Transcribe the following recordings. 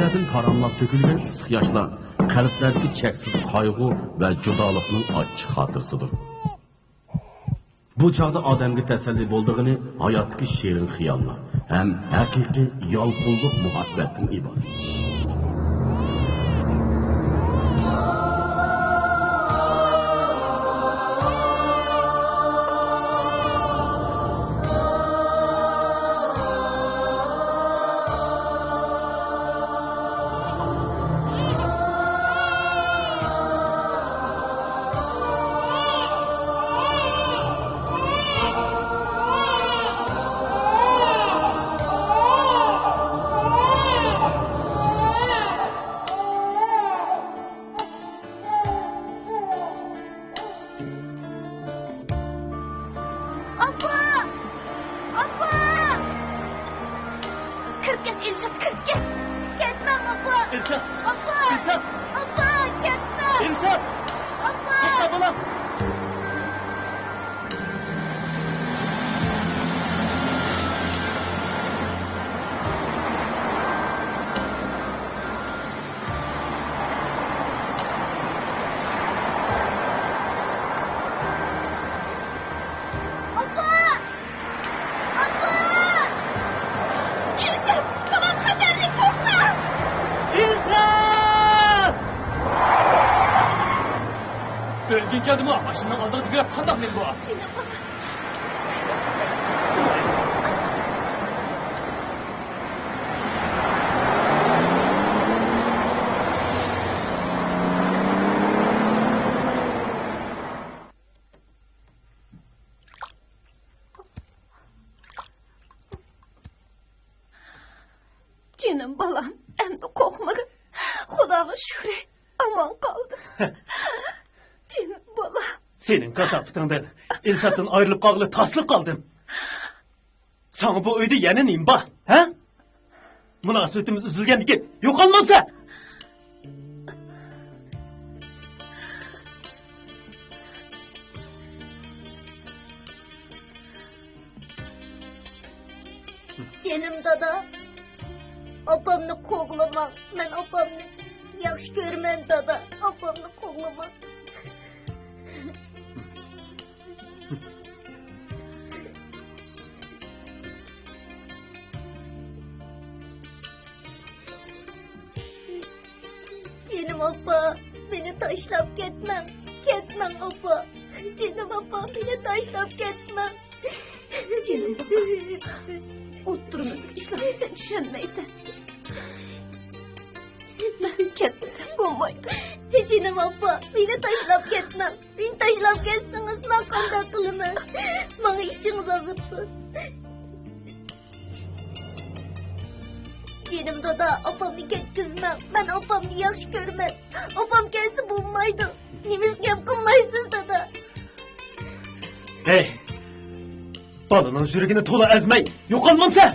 gözlerden karanlık dökülgen ısık yaşlar, kalplerdeki çeksiz kaygı ve judalıkның açık hatırısıdır. Bu çağda adamga təsəlli bolduğunu hayatdaki şirin xiyallar, hem hakiki yalqulluq muhabbetin ibaret. Öldün geldi mi? Başından aldığınız gibi kandak mıyım bu? Canım balam, endi korkmadı. Xudoga şükür, aman kaldı. Canım balam. Senin kasaptığından, insattan ayrılıp kalgılı taslık kaldın. Sana bu öyde yeneneyim bak, he? Münasebetimiz üzülgen diken, yok olmamsa! Canım dada, apamni ko'g'lama. Men apamni yaxshi ko'raman dada. Apamni ko'g'lama. Canım apa, beni tashlab ketmang. Ketmang apa. Canım apa, beni tashlab ketmang. Canım apa. O'ttirimiz ishlarni sen tushunmaysan. Men ketmasam bo'lmaydi. Canım apa, beni tashlab ketmang. Beni tashlab ketsangiz men qanday qilaman? Menga ishingiz og'ritsin. Canım dada, apamni ketkizmang. Men apamni yaxshi ko'raman. Apam kelsa bo'lmaydi. Nima gap qilmaysiz dada? Hey! Balının yüreğini tola ezmey, yok olmamsa!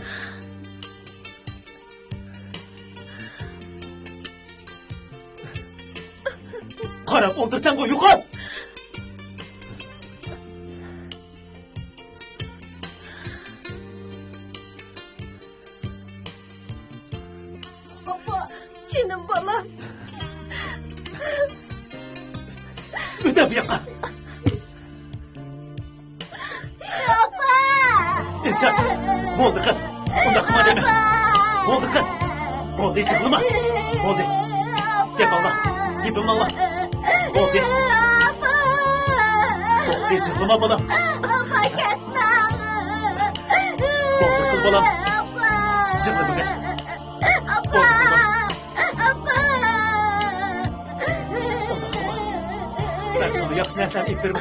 Karab oldursan koy, yok ol! Apa, canım balam. Öde bir yaka! Apa! İnsan, oldu kız! Onda kıma deme! Oldu kız! Oldu hiç yıkılma! Oldu! Gel Allah! Gibim Allah! Oldu! Oldu hiç yıkılma bana! Apa ketme! Oldu kız balam! Yıkılma gel! Apa! Apa! Ben sana yakşı neslen iplerim!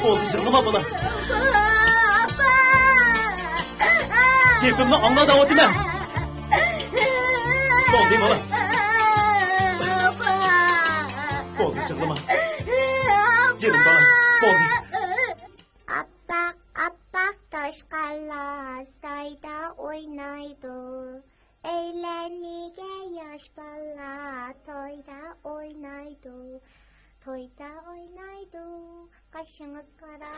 Oldu hiç yıkılma bana! Keyfimle anla da o dime! Oldu bana! Oldu hiç yıkılma! Canım bana! Oldu! Apak apak taşkarlar sayda oynaydı. Eğlenmeye yaş balla toyda oynaydı. Toyda oynaydı. Kaşınız kara.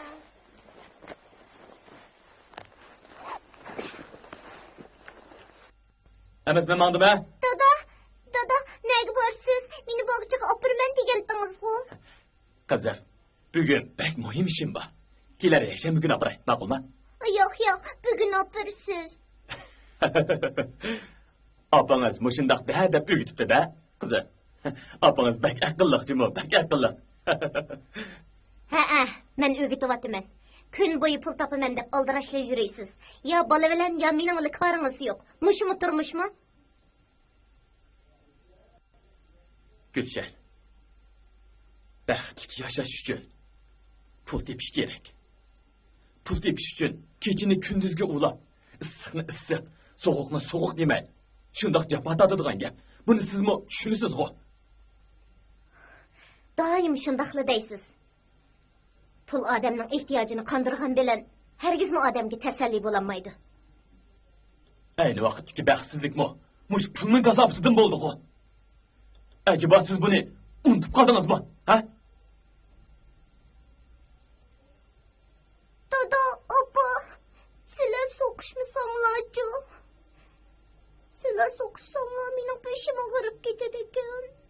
Emez ben mandı be? Dada Kızlar, bugün pek mühim işim var. Keler yaşam bugün apıray, makul mu? Yok, bugün apırsız. Apanız muşundaq da dep ügütüptü de, kızlar. Apanız pek akıllık cimo, pek akıllık. Men ögütüvatımın. Gün boyu pul tapımen dep aldıraşla jüreysiz. Ya bala bilen ya mening ılıkvarınız yok. Muşumu turmuş mu? Gülşen. Baxtlik yaşaş üçün pul tepiş gerek. Pul tepiş üçün keçini kündüzge ulap, ıssiqni issiq, soğuqni soğuq demay. Şundaq japa tadıdığan gap. Bunu siz mi düşünüsüz go? Daim şundaqlı deysiz. Pul adamның ihtiyacını kandırğan bilen hergiz mi adamga teselli bolanmaydı. Aynı vaqtdaki baxtsizlik mi? Muş pulning gazabıtıdan boldu go. Acaba siz bunu unutup kaldınız mı? Ha? Dada, apa, sizler soquşmusamlarcı. Sizler soquşsamlar mening peşime ağırıp ketediken.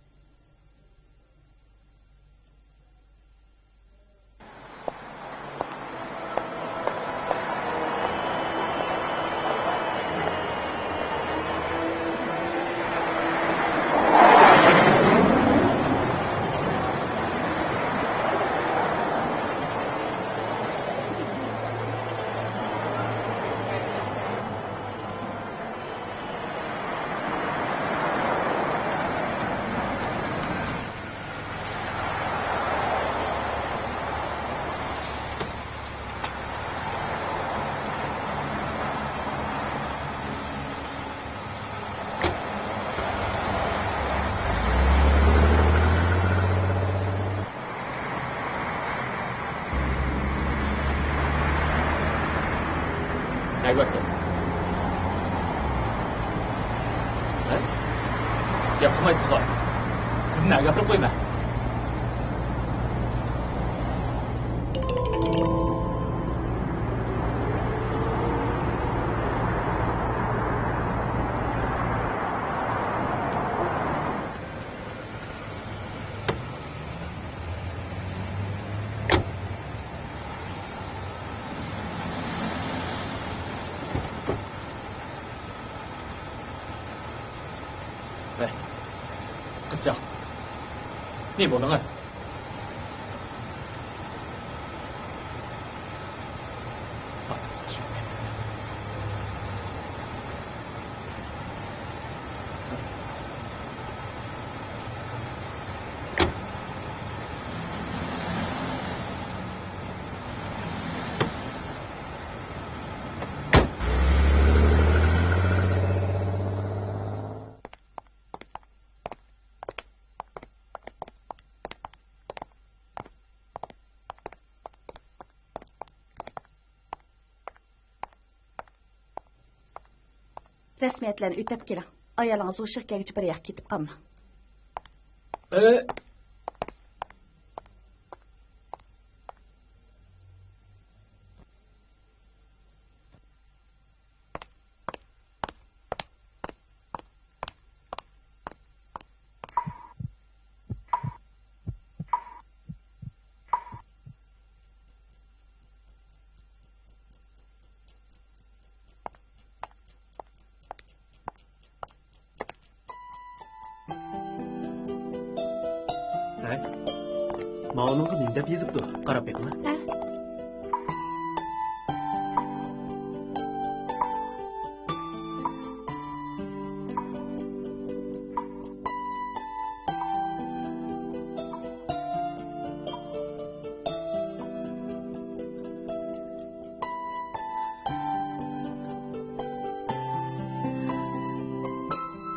Ne göreceğiz? Ha? Yapılmayız var. Siz ne yapıp koyma? Kızcağım. Ne buldunuz? Resmiyetlerini ötep keling. Ayolunuz o şirketçi bir yak ketip kalma. Mağonunga nim dep yezipdi. Qarab beqma. Ha?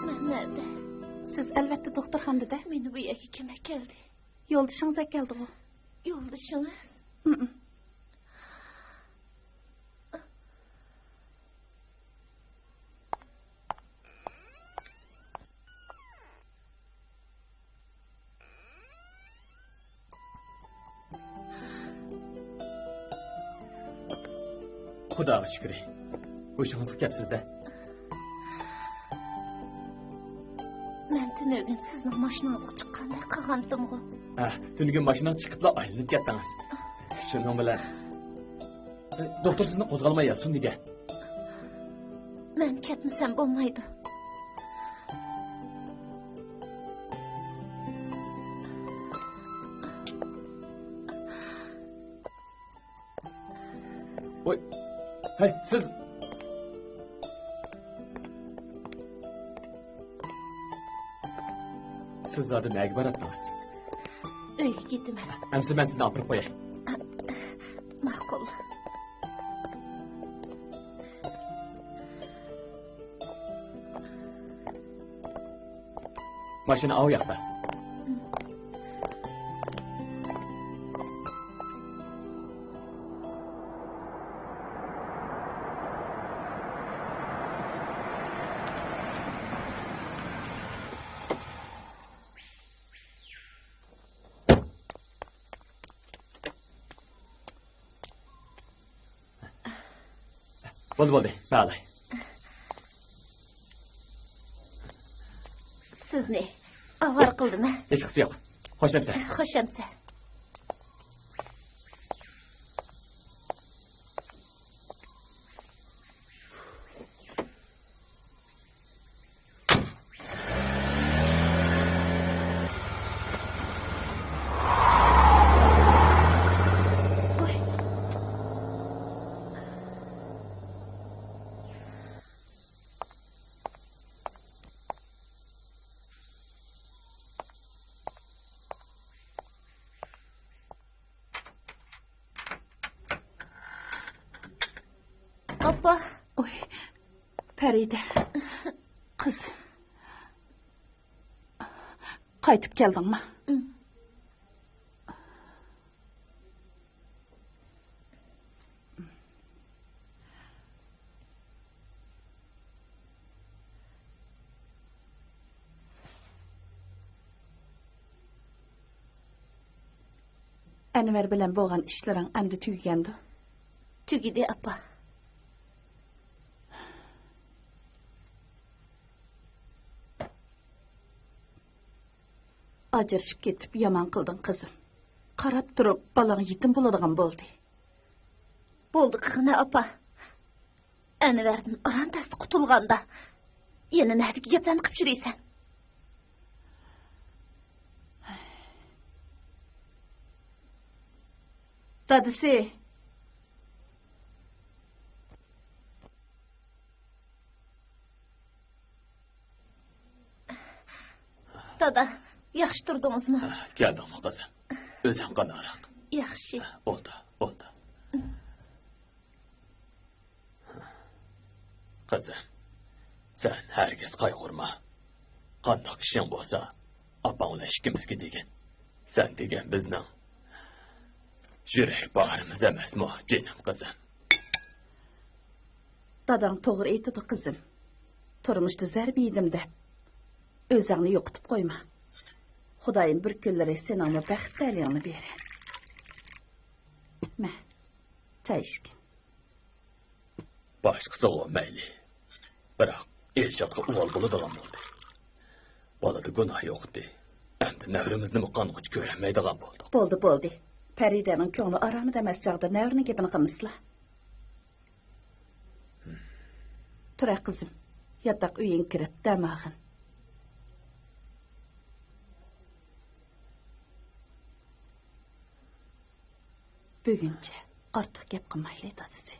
Ben nerede? Siz elbette doktorxonada. Beni bu yerga kim keldi? Yo'ldishingiz keldi o. Yo'ldoshingiz? Xudoga shukr. O'shingiz gap sizda. Men tuni Bugün sizning mashinangizga chiqqanday qilgandim-ku. Tungi mashinaga chiqibla aylanib ketdingiz. Shuning bilan doktor sizni qo'zg'almayapsiz degan. Men ketmasam bo'lmaydi. Voy. Hey, siz zaten nega baratdingiz? Uyga ketaman. Amsa men sizni olib qo'yay. Ma'qul. Mashina o yoqda. Bo'ldi, bo'lay. Sizni avar qildimi? Hech qisi yo'q. Xo'shamsa. Xo'shamsa. Appa. Oy, Farida. Qiz. Qaytib keldingmi? Anvar bilan bo'lgan ishlaring endi tugagandi. Tugidi, appa. Ajrashib ketib yomon qilding qizim. Qarab turib balang yetim bo'ladigan bo'ldi. Bo'ldi qizna appa. Anvardan orantasi qutulganda yana nadiga gaplarni qilib yuraysan. Dadisi. Dada, yaxshi turdingizmi? Keldingmi qizim? O'zing qanaroq? Yaxshi. Bo'ldi. Qizim, sen hargiz qayg'urma. Qandoq ishing bo'lsa, opangni ishkimizga degan. Sen degan bizning yurak bag'rimiz emasmi, jinim qizim? Dadang to'g'ri aytdi qizim. Turmushda zarb yedim deb o'zingni yo'qotib qo'yma. Xudoyim bir kunlari seningga baxtliligini berar. Ma, choy ichgin. Boshqasi mayli. Biroq Elshotga o'g'il bo'ladigan bo'ldi. Bolada gunoh yo'qdi. Endi navrimizni qonqich ko'rmaydigan bo'ldi. Bo'ldi. Faridaning ko'ngli oromida emas chog'da navrini gapini qilmislar. Tura qizim, yotoq uying kirib damog'in. Buguncha ortiq gap qilmaylik dadisi.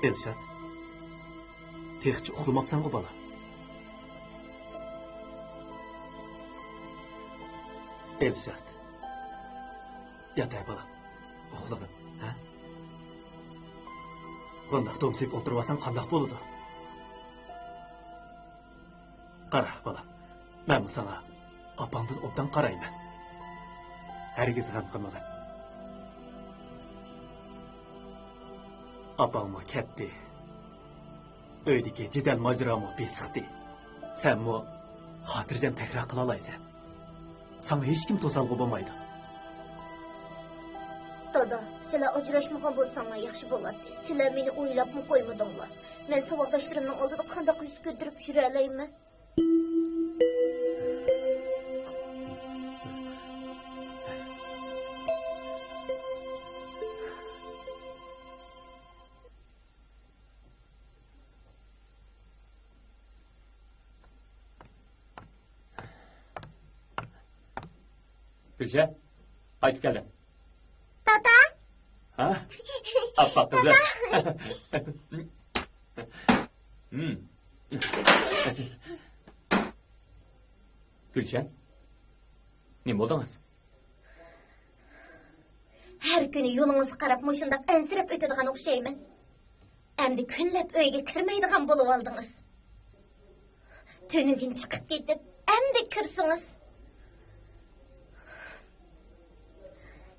Elshad. Texchi uxlamabsan-ku bola. Elshad. Yatay bola. Uxlagin, ha? Qandoq to'msib o'tirib qandoq bo'ladi? Qara bola. Men sana opamdan obdan qarayman. Hargiz g'am qilmagin. Opamma ketdi. Öydeki cidel macramı besiqdi. Sen mu xotirjam takrar qila olaysan. Sana hech kim to'salg'i bo'lmaydi. Dada, sizlar ajrashmagan bo'lsanglar yaxshi bo'ladi. Sizlar meni o'ylabmi qo'ymadinglar. Men savodoshlarimning oldida qanday yuz ko'tarib yura olayman? Gülşah, qaytib keldim. Dada! Ha? Affaq kızı. Gülşah, ne bo'ldingiz? Her kuni yo'lingizga qarab mushundaq ansirab o'tadigan o'xshayman. Endi kunlab uyga kirmaydigan bo'lib oldingiz. Tönugin chiqib ketib, endi kirsingiz.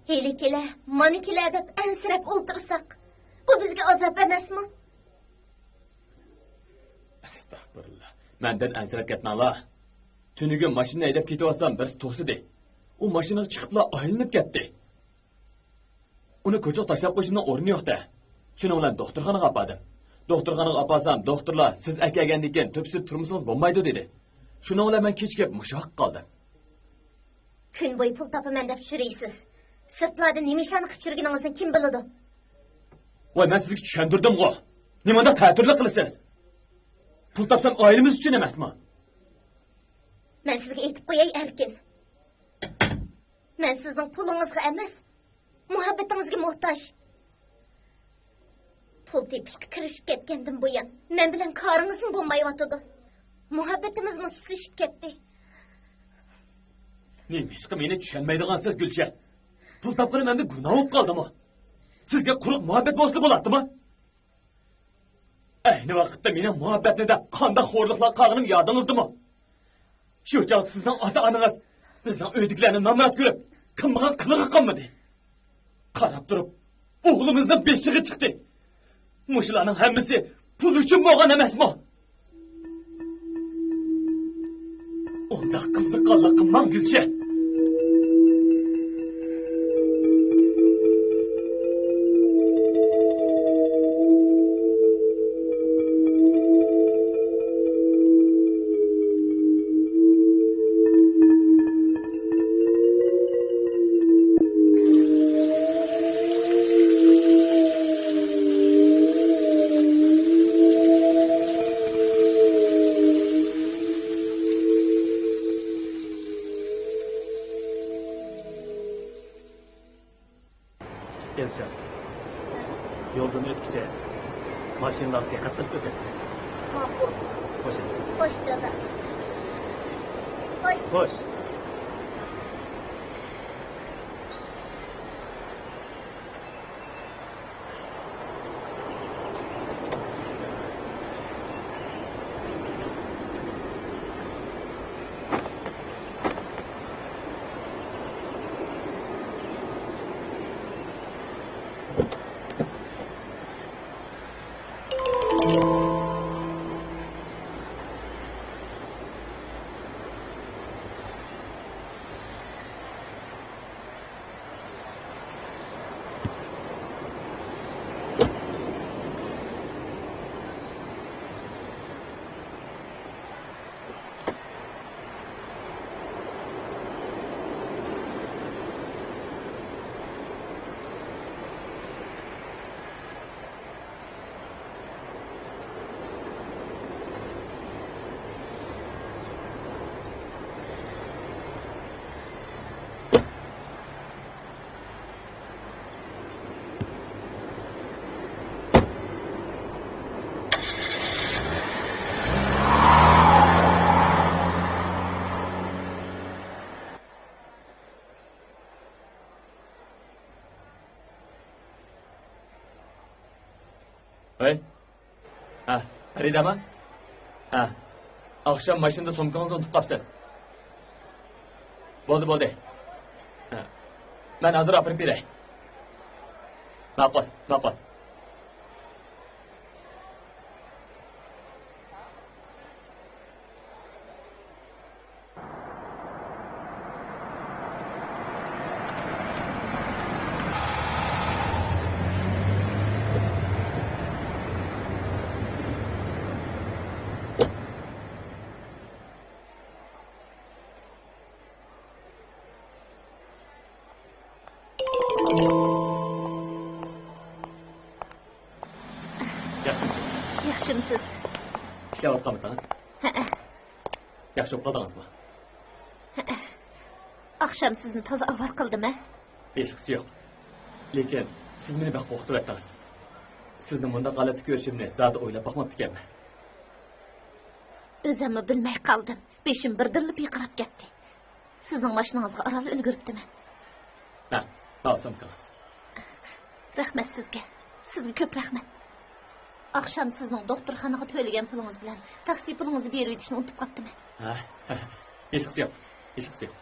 Heylikiler, manikiler deb ansirab o'ltirsak, bu bizga azob emasmi? Astagfirullah. Menden ansirab ketmanglar. Tünügün maşını edip ketiyotsam birisi to'sidi. U mashinaga chiqibla aylanib ketdi. Uni ko'choq tashlab qo'yishimdan o'rni yo'q-da. Shuning bilan doktorxonaga oldim. Doktorxonaga olsam, doktorlar siz akagandan keyin to'psib turmusingiz bo'lmaydi dedi. Shuning bilan men kechga mushoq qoldim. Kun bo'yi pul topaman deb shuraysiz. Sirtlarda nima ishlarni qilib yurganingizni kim biladi? Voy, men sizga tushuntirdim-ku. Nimada ta'tirlik qilasiz? Pul topsam oilamiz uchun emasmi? Men sizga aytib qo'yay erkin. Men sizning pulingizga emas, muhabbatingizga muhtoj. Pul tepishga kirishib ketgandan buyon men bilan koringizmi bo'lmayotdi. Muhabbatimizmi susishib ketdi. Nima meni tushunmaydigansiz Gulshan? Pul topganim endi gunoh bo'lib qoldimi? Sizga quruq muhabbat bo'lsa bo'ladimi? Ayni vaqtda mening muhabbatni deb qanday xo'rliqlar qilganim yodingizdami? Shu chog'da sizning ota-onangiz bizning uydagilarni nomrod ko'rib, qilmagan qilig'i qilmadi. Qarab turib, o'g'limizning beshig'i chiqdi. Mushularning hammasi pul uchun bo'lgan emasmi? Unda qiziqqanlik qilmang Gulshan. Elsa, yoldan ötkice maşinalar dikkat qilib o'tasiz. Ma'qul. Xo'sh Elsa. Xo'sh dada. Xo'sh. Xo'sh. Hey. Ha, Faridami? Ha. Akşam maşında somkanızı unutib qapsiz. Bo'ldi. Ha. Men hozir olib beray. Ma'qul. ishlayapmisiz? ishlayotganmisangiz? Ha, Yaxshi bo'lib qoldingizmi? akşam sizni toza avar qildimi? Hechqisi yo'q. Lekin siz meni baq qo'rqitib aytdingiz. Sizni bunda g'alati ko'rishimni zada o'ylab boqmabdi ekanman. O'zimni bilmay qoldim. Beshim birdirlib yiqirab ketdi. Sizning mashinangizga aral ulguribdiman. Ha, ma'lum qilas. Rahmat sizga. Sizga ko'p rahmat. Akşam sizning doktorxonaga to'lagan pulingiz bilan taksi pulingizni berib o'tishni unutib qolibdiman. Ha, hechqisi yo'q. Hechqisi yo'q.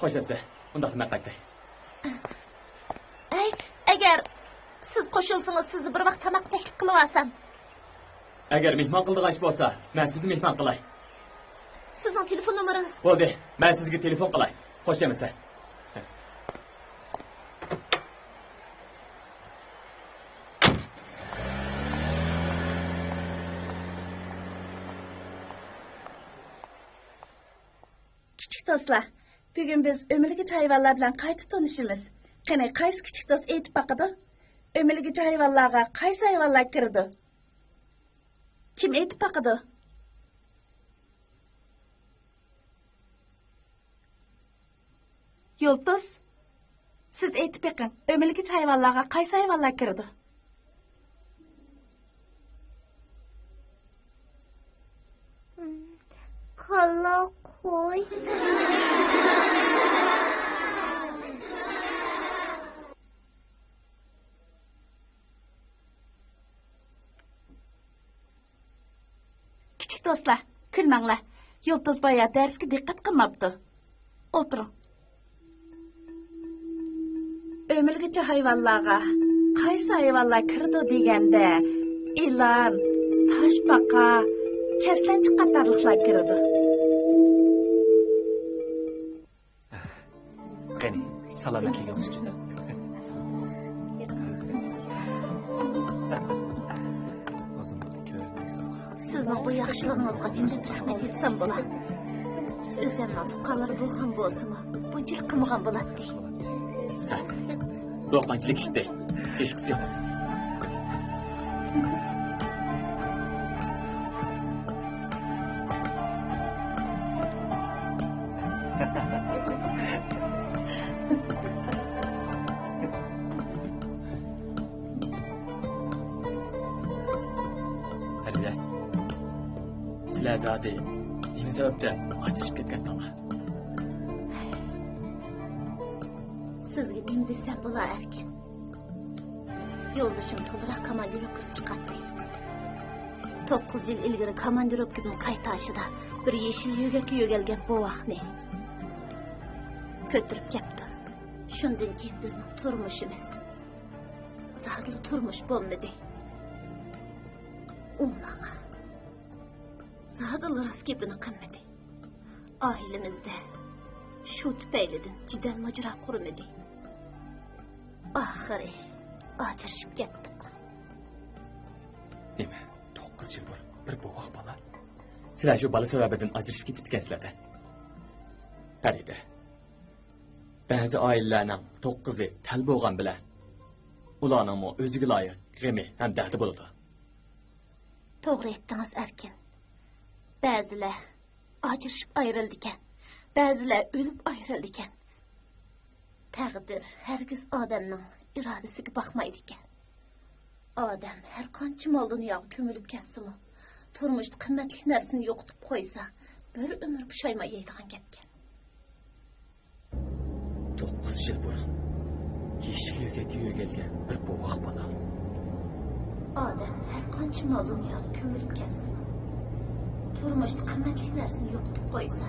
Xo'sh bo'lsa, unda xizmat qaytay. Ay, agar siz qo'shilsangiz sizni bir vaqt tamoq taklif qilib olsam. Agar mehmon qildigan ish bo'lsa, men sizni mehmon qilay. Sizning telefon nomeringiz? Bo'ldi, men sizga telefon qilay. Xo'sh bo'lsa. Kichik do'stlar, bugun biz o'milgich hayvonlar bilan qayta tanishimiz. Qani qaysi kichik do'st aytib baqadi? O'milgich hayvonlarga qaysi hayvonlar kirdi? Kim aytib baqadi? Yoltuz, siz aytib beqing. O'milgich hayvonlarga qaysi hayvonlar kirdi? Kalla qo'y. Kichik do'stlar, kulmanglar. Yoltuz boya darsga diqqat qilmabdi. O'tiring. O'milgich hayvonlarga qaysi hayvonlar kirdi deganda, ilon, toshbaqa, kaslanchi qatorliqlar kirdi. Qani, salomatligingiz uchun. Sizning bu yaxshiligingizga mendan rahmat etsam bo'ladi. O'zimning tuqqanlari bu ham bo'lsa-mu, bunchalik qilmagan bo'ladi. Qo'rqinchlik ishdi. Hechqisi yo'q. Halila. Sizlar zodi nima sababdan ajrashib ketgandinglar? Sizga nima desam bo'lar ekan? Yo'ldoshim to'liq komandirovkaga chiqadi. 9 yil ilgari komandirovkadan qaytashida bir yeshil yo'gakka yo'galgan bovoqni ko'tirib kelibdi. Shundan keyin bizning turmushimiz zahirli turmush bo'lmadi. Umlaga zahirli raskibini qilmadi. Ailemizde shu tufaylidan jidal majra qurmadi. Oxiri ajrashib ketdik. Nima? 9 yil bor bir bovoq bola. Sizlar shu bola sababidan ajrashib ketdikansizlar-da. Farida. Ba'zi oilalarning 9i tal bo'lgan bilan ularning o'ziga loyiq g'ami ham dahdi bo'ladi. To'g'ri aytdingiz Erkin. Ba'zilar ajrashib ayrildi ekan, ba'zilar o'lib ayrildi ekan. Taqdir hargiz odamning irodasiga boqmaydi ekan. Odam har qancha mol dunyoga ko'milib ketsa-mu, turmushda qimmatli narsani yo'qotib qo'ysa, bir umr pushaymay yeydigan gapkan. 9 yil burun yeshil yo'gakka yo'galgan bir bovoq bola. Odam har qancha mol dunyoga ko'milib ketsa-mu, turmushda qimmatli narsani yo'qotib qo'ysa,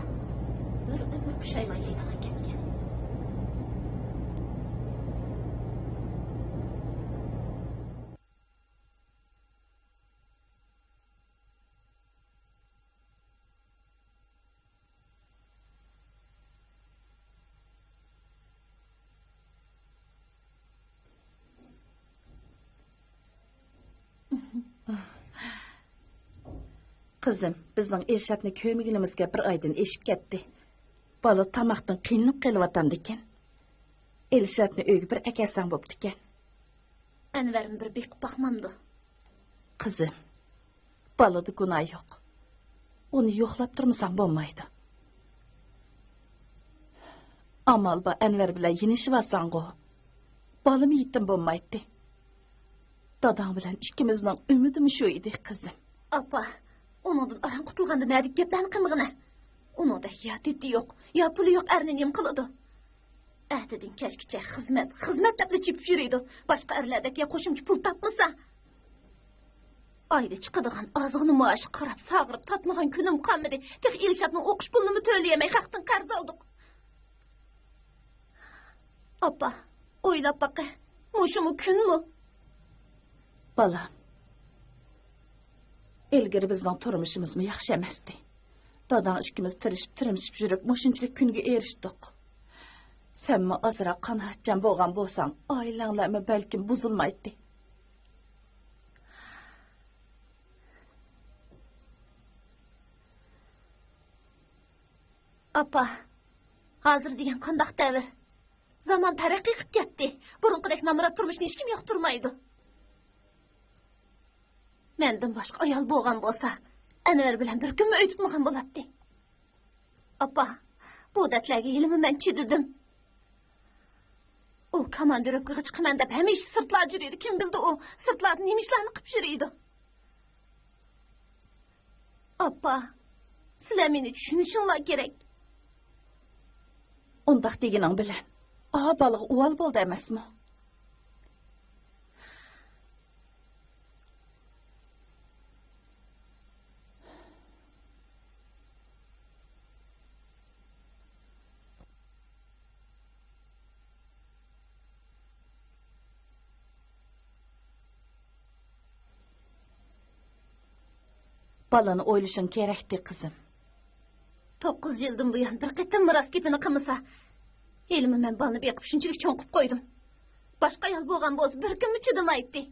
bir umr pushaymay yeydigan gapkan. Qizim, bizning Elshadni ko'miginimizga bir oydan eshib ketdi. Bola tamoqdan qiynalib qelyapti ekan. Elshadni uyga bir akasang bo'pti ekan. Anvar'im bir bekib bakmamdı. Kızım, balada günah yok. Onu yoklap durmasan bo'lmaydi. Amal ba Anvar bilan yenişib alsan go. Balım yetim bo'lmaydi. Dadam bilan ikkimizning umidimiz shu edi, qizim. Apa, onundan aran qutulganda nädik geplarni qilmag'ina. Onunda ya dedi yok, ya puli yok ernenim qılıdı. Әтеден кешкіче xizmat deb chip yuriydi. Boshqa erlardek ya qo'shimcha pul topmasa. Ayda chiqadigan ozg'ini maosh qarab, sag'irib tatmagan kunim qolmadi. Tek Elshadning o'qish pulini to'layamay xalqdan qarz oldik. Appa, o'ylab baqa. Mushumu kunmi? Balam. Ilgari bizning turmushimiz yaxshi emasdi. Dadam ikkimiz tirishib yurib, mushunchalik kunga erishdik. Sen mi azırak qanaatchan bo'lgan bo'lsang, oilanglarmi balkim buzilmaydi. Apa, hozir degan qandaq davr. Zaman taraqqiy qilib ketdi. Burunqidek namrat turmushni hech kim yoqtirmaydi. Mendan boshqa ayol bo'lgan bo'lsa, Anvar bilan bir kunmi uy tutmagan bo'ladi. Apa, bu datlarga yilimi men chididim. O komandirovkaga chiqaman deb hamisha sirtlar yuriydi. Kim bildi u sirtlarni nima ishlarni qilib yuriydi. Appa, sizlar meni tushunishinglar kerak. Undaq degining bilan, balig'i o'val bo'ldi emasmi? Balani o'ylashing kerakdi, qizim. 9 yildan buyon bir qitim miros gapini qilmasa, elimi men balni beqib shunchalik cho'nqib qo'ydim. Boshqa ayol bo'lgan bo'lsa, bir kunmi chidamaydi.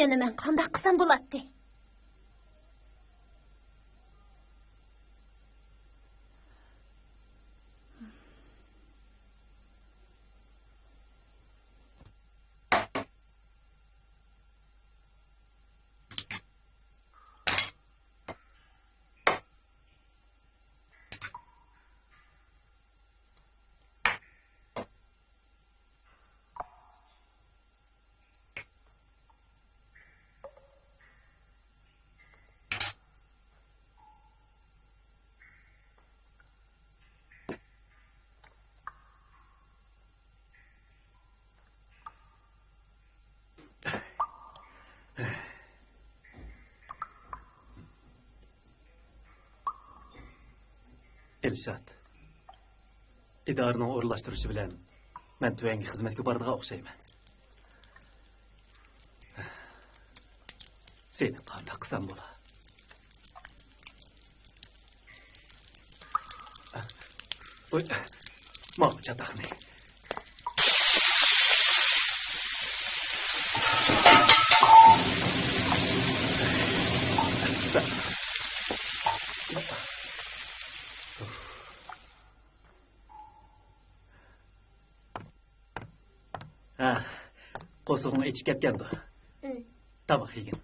Yana men qanday qilsam bo'ladi? Elshad, idoraning o'rlashtirishi bilan men tuyangi xizmatga boradigan o'xshayman. Seni qanday qilsam bo'la? Oy, mal chataqni. Qo'shiqni ichib ketgandi. Tamoq yegin.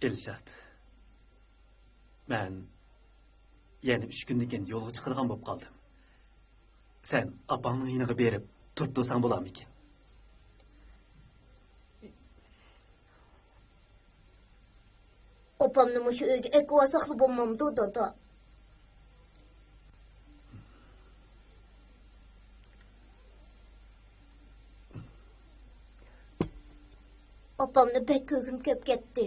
Elshad, men yana 3 kundan keyin yo'lga chiqadigan bo'lib qoldim. Sen opangning yiniga berib turib tursang bo'larmikin? Opamni mushu uyga ekib olsaqli bo'lmamdi, dada. Opamni bek ko'gim kelib ketdi.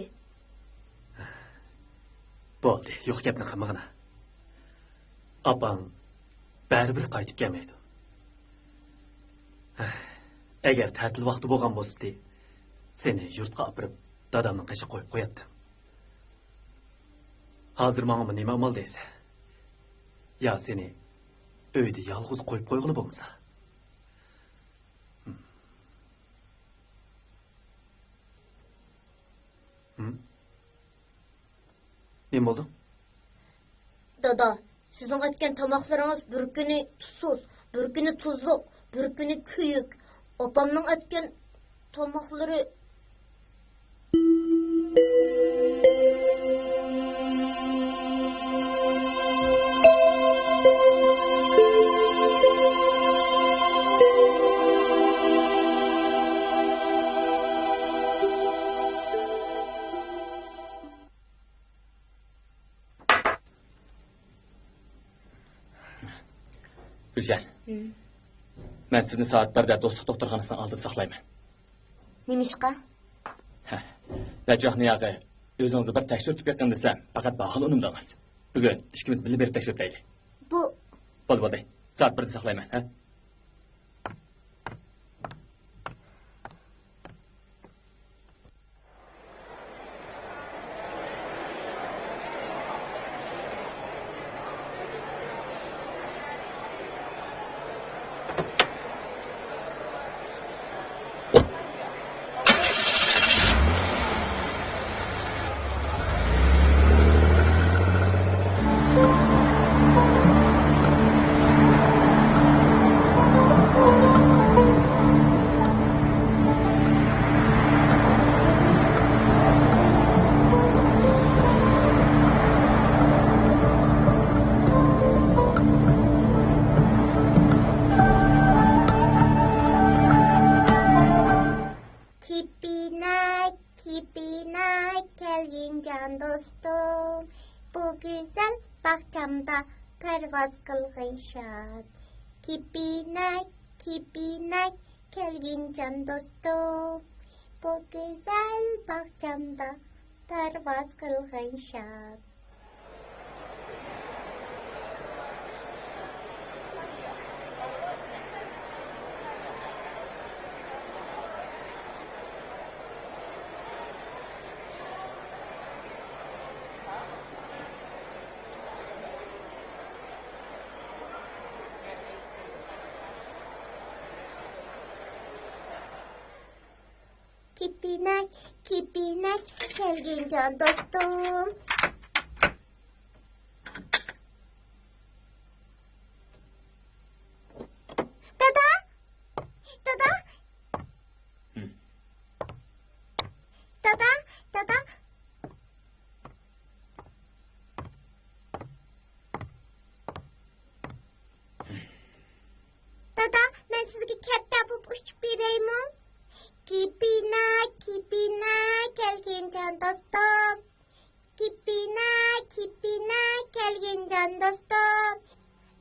Bo'ldi, yo'q gapni qilmag'ina. Opang baribir qaytib kelmaydi. Agar ta'til vaqti bo'lgan bo'lsa, seni yurtga olib dadamning qishi qo'yib qo'yatdim. Hazır mağımı neme amal deyse. Ya seni öyde yalğız koyup koygulu bolmasa. Ne oldu? Dada, sizin etken tamaklarınız bir günü tuzsuz, bir günü tuzluk, bir günü küyük. Opamның etken tamakları... Gülşen. Ben sizni saat 1'de dostluk doktorxanasının aldın saklayman. Nemişqa? Rəcah niyağı, özünüzü bir tekşür tüp yakın desem, fakat bağın onumdamaz. Bugün işkimiz birli berip tekşürteyli. Bu... Bol, saat 1'de saklayman, ha? Kipinay, kelgin can dostum. Bu güzel bahçamda pervaz kılgın şad. Kipinay, kelgin can dostum. Bu güzel bahçamda pervaz kılgın şad. Kipinay, kelgin can dostum. Dada! Dada! Dada! Dada! Dada, ben sizge katta bulup uçup bereyim. Kipinay, kelgin can dostum. Kipinay, kelgin can dostum.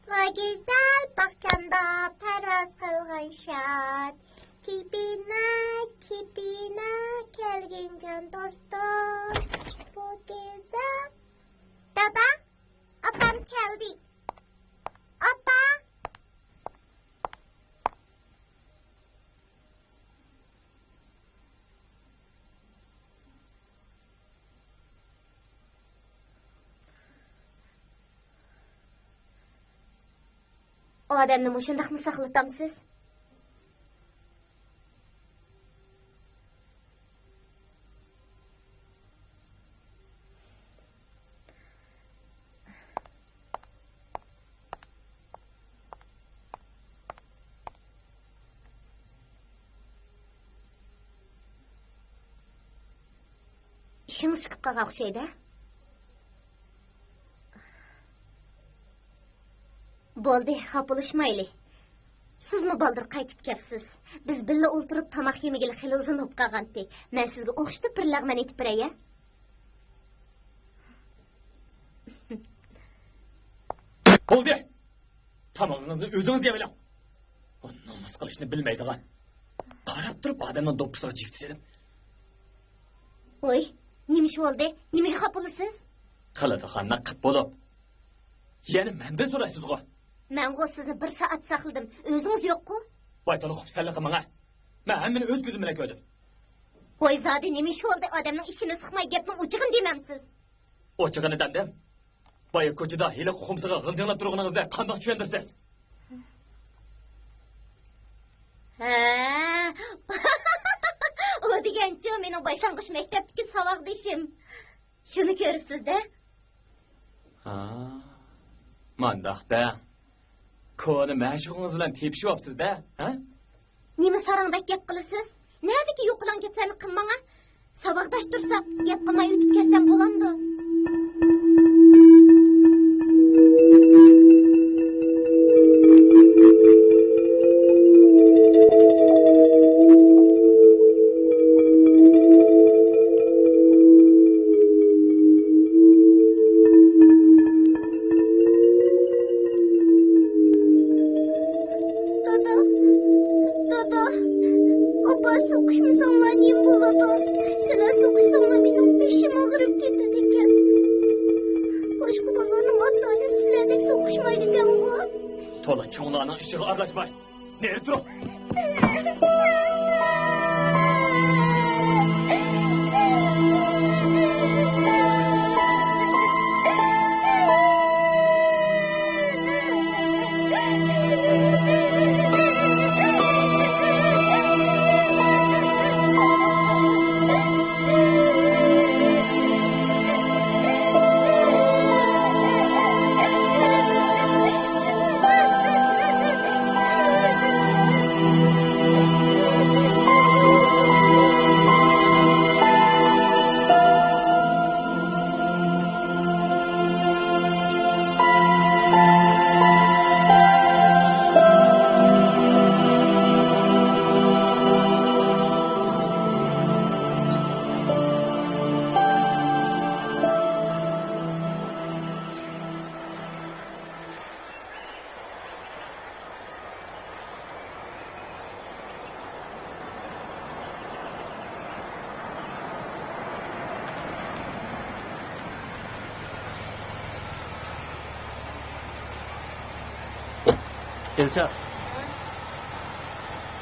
Bu güzel bahçamda pervaz kılgın şad. Kipinay, kelgin can dostum. Bu güzel... Dada, apam geldi. Apa! O adamni mushundaq mı saqlatamsiz? İşimiz chiqib qolgan o'xshaydi. Bo'ldi, xapılışmayli. Siz mi baldır qaytib kelsiz? Biz billa o'ltirib tamoq yemagili xili uzun bo'lib qolgandi. Men sizga o'xshitib bir lag'man aytib beray. Bo'ldi. Tamog'ingizni o'zingiz yeb oling. Bu namoz qilishni bilmaydigan. Qarab turib odamning do'ppisiga jiktisedim. Voy, nima ish bo'ldi? Nimaga xapılisiz? Qiladiganni qilib bo'lib. Yani mendan so'raysiz-ku. Men sizni 1 soat saqladim. O'zingiz yo'q-ku? Voy to'liq xubsanliqi menga. Men hammani o'z ko'zim bilan ko'rdim. Voy zodi nima ish bo'ldi? Odamning ishini siqmay gapning o'chig'ini demamsiz. O'chig'ini dedim. Baya ko'chada hili xumsiga g'iljanglab turganingizda qandoq tushundirsiz? Ha. O degancha mening boshlang'ich maktabdagi saboqdishim. Shuni ko'ribsiz-da? Ha. Mandaqda. Ko'ni mashg'ulingiz bilan tepishibsiz-da, ha? Nima sarangdak gap qilasiz? Nerdiki yo'qlan gaplarni qilmanga? Saboqdash tursak, gap qilmay o'tib ketsam bo'lamdi. To'la cho'nglarning ishiga aralashmay. Neri turib?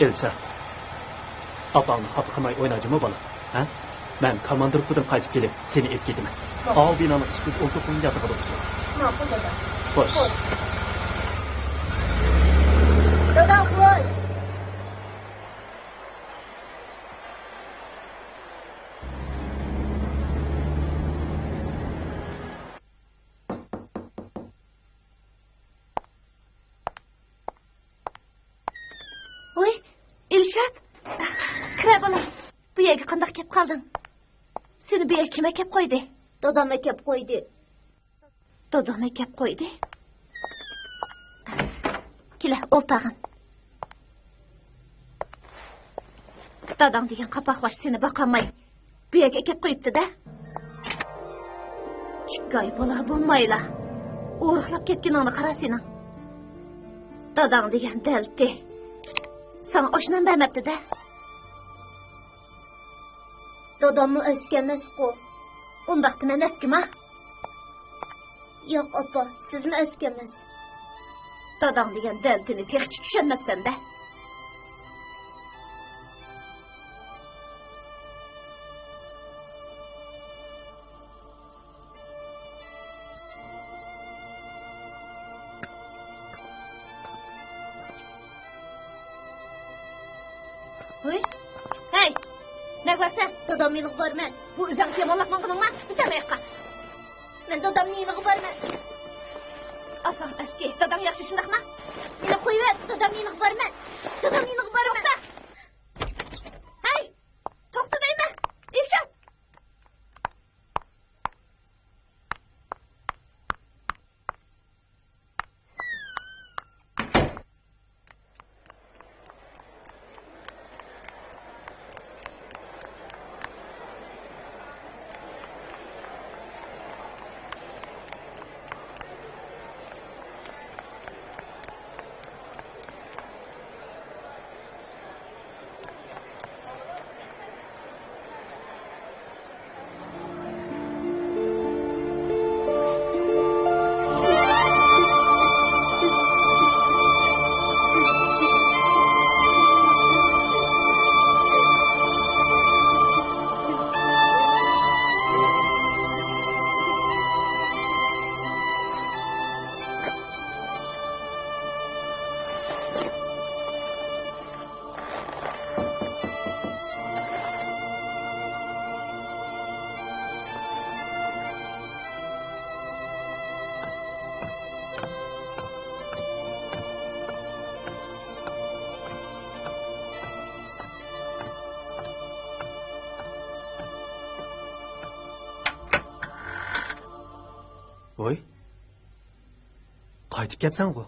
Elsa. Apangni xafa qilmay o'ynayjimi bola? Ha? Men komandirlikdan qaytib kelib, seni elib ketaman. Al binoni 219-yatiga borib. Ma'qul dada. Xo'sh. Dada, xo'sh. Oy, Elshad. Kira bolam. Bu yerga qandoq kelib qolding? Seni bu yerga kim kelib qo'ydi? Dadam kelib qo'ydi. Dadam kelib qo'ydi. Kela, o'ltag'in. Dadam degan qapaqvash seni boqolmay bu yerga kelib qo'yibdi-da. Chiqqay bola bo'lmayla. O'riqlab ketganingni qara sening. Dadam degan dalti. Sana oshnan bermabdi-da. Dadamni o'skamaz-ku. Undaqda men eskima. Yo'q, opa, sizmi o'skamaz? Dadam degan daltini texchi tushunmabsan-da. Hoy. Hey. Ne görsen? Dadam yılık barman. Bu üzəng şey mollaqman qınınma. Bitemeyikqa. Men dadamni yılık barman. Afan eski. Dadam yaxşı şundaqma? Meni qo'yib, dadam yılık barman. Dadam yılık barman. Hey. To'xta deymi? Elshad. qaytib kelsan ku.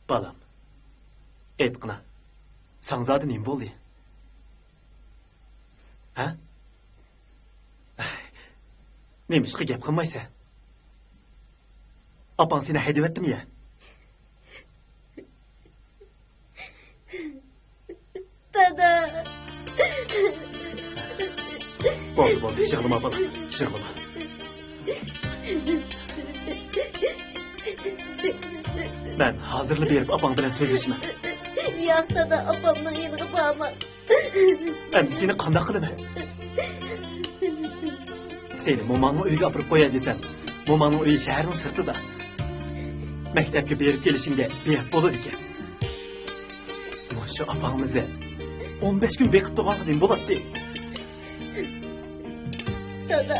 Balam, aytqina, san zodi nim bo'ldi? Ha? Nemishqa gap qilmaysan? Opang seni haydavatdimi ya? Dada. Bo'ldi, yig'lama balam, yig'lama. Ben hazırlı berip apang bilen söylesime. Yo'q, dada, opamning yeniga borma. Endi seni qanday qilaman? Seni mo'mangning uyiga olib qo'yay desam, mo'mangning uyi shaharning sirtida. Maktabga berib kelishingga bert bo'ladi ekan. Shu opangimizni 15 kun bekib turganliging bo'ladi. Dada,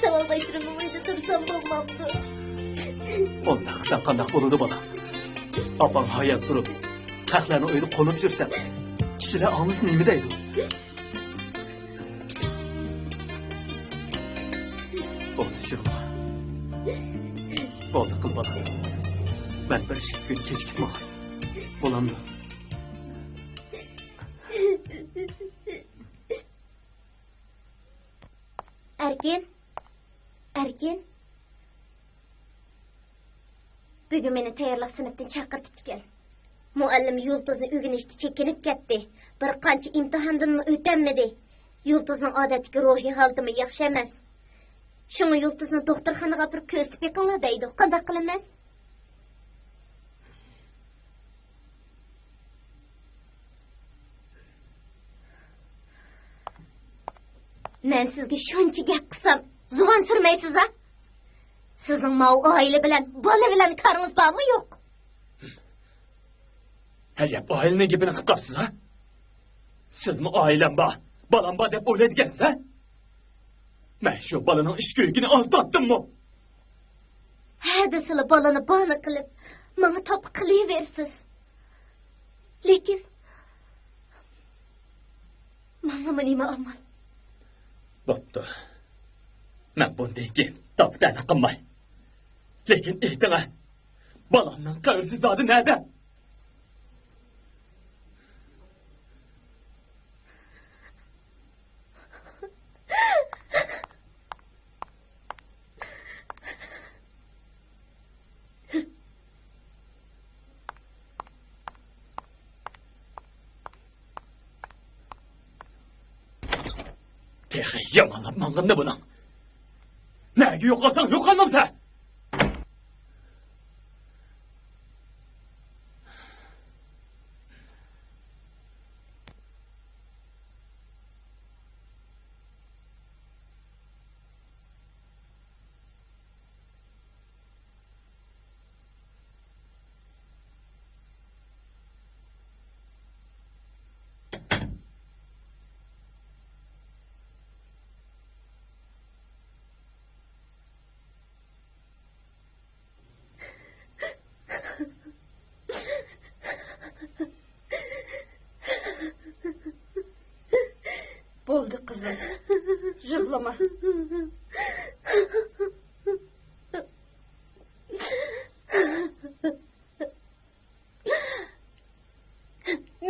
savoldaşlarımın uyda tursam bo'lmamdi. Onda qilsam qanday bo'ladi bolam? Opang hayat turib, qahlarning uyida qo'nib yursam, kishilar og'ziz nima deydi? Bo'ldi, shirma. Bo'ldi, qil bolam. Men bir ish kun kechikmoqman. Bo'lamdi. Erkin. Bugün meni tayyorlik sinfdan chaqirtib ekan. Muallim Yulduzni o'rganishda chekinib ketdi. Bir qancha imtihondan o'tolmadi. Yulduzning odatdagi ruhiy holati yaxshi emas. Shuni Yulduzni doktorxonaga olib ko'rsatib yiqinglar deydi. Qanday qilamiz? Men sizga shuncha gap qilsam, zuvon surmaysiz a? Sizning mau oila bilan, bola bilan qaringiz bormi yo'q? Ajab, oilaning gapini qilib qopsiz ha? Sizmi oilam bor, bolam bor deb o'ylaydigansiz ha? Men shu bolaning ish ko'yigini oltatdimmi? Hada sizlar bolani bani qilib, menga top qilaversiz. Lekin menga nima amal? Bo'pti. Men bunday keyin topdan qilmay. Lekin aytinglar, bolamning qayrsiz zodi nerede? Texi yamanlap mangındı bunun. Nerede yoklasan yoklanmamsa? Bo'ldi qizim. Yig'lama.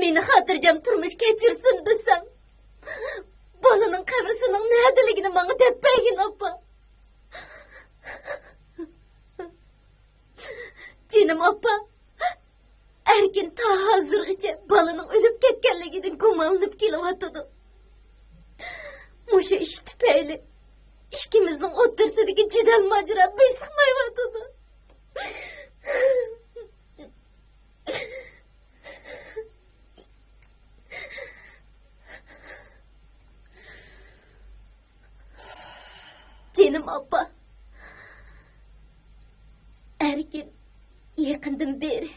Meni xotirjam turmush kechirsin desam, bolaning qabrisining nerdaligini menga deppaygin opa. Jinim opa, Erkin ta hozirgacha bolaning o'lib ketganligidan gumonlanib kelyotdi. Musha ish tufayli ikkimizning o'rtasidagi jidal mojaro besig'mayotdi. Jinim opa, Erkin yaqindan beri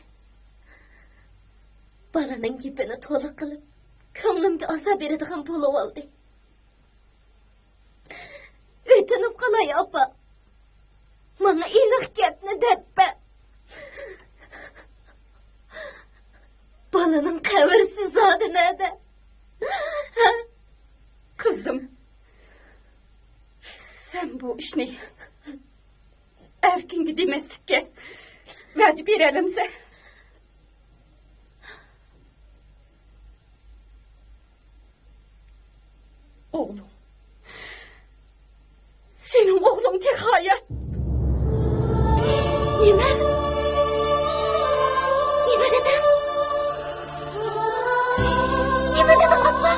Balaning gepini to'liq qilib, ko'nglimga asa beradigan bo'lib oldi. O'tinib qolay opa. Mana aniq gapni debba. Balaning qabrisi zodi nada? Kızım, sen bu işni erkingi demeslikka va'da berelimse. Oğlum, senin oğlun tek hayat. Nima? Nima dedim? Nima dedim opa?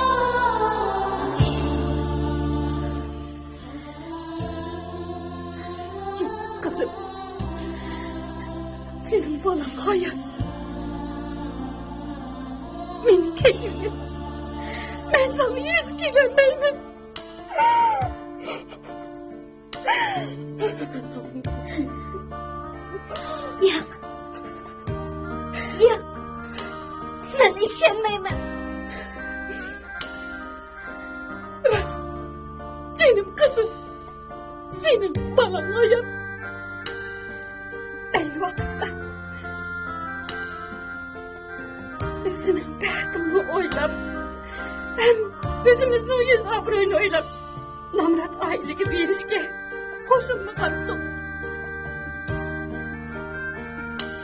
Kızım, senin balan hayat. Beni keçirdi. Ben sana 100 kilometre. Yok. Yok. Ben ishonmayman. Ras, canım kızım. Senin balan hayat. Aynı vakitte. Bizim bahtını oylap. Hem özümüzün yüz abruyunu oylap. Namrat ailegi berişke koşulma kalktım.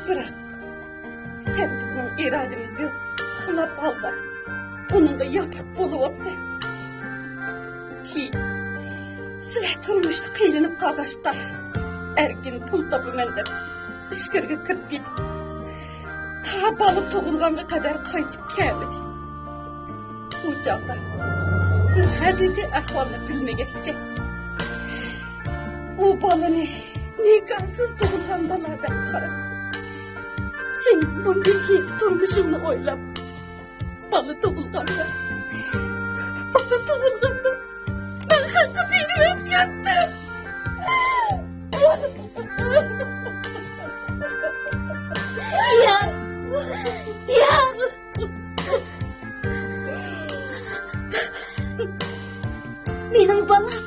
Bırak. Sen bizim irademizi hılap al da. Onun da yatlık bulup olsa. Ki silah turmuştu kıyılınıp kaldaşta. Erkin pul tapı mende. Işkırgı kırp gidip. Ta balık toğulganға kadar kaytıp kelmedi. Bu çağda biz haqiqiy ahvolni bilmagachga u bolani nikohsiz tug'ilgan boladan qarab sen bundan keyin turmushimni o'ylab bola tug'ilganda men haqqi berib o'tgandim. Ya. Ya. Benim balam.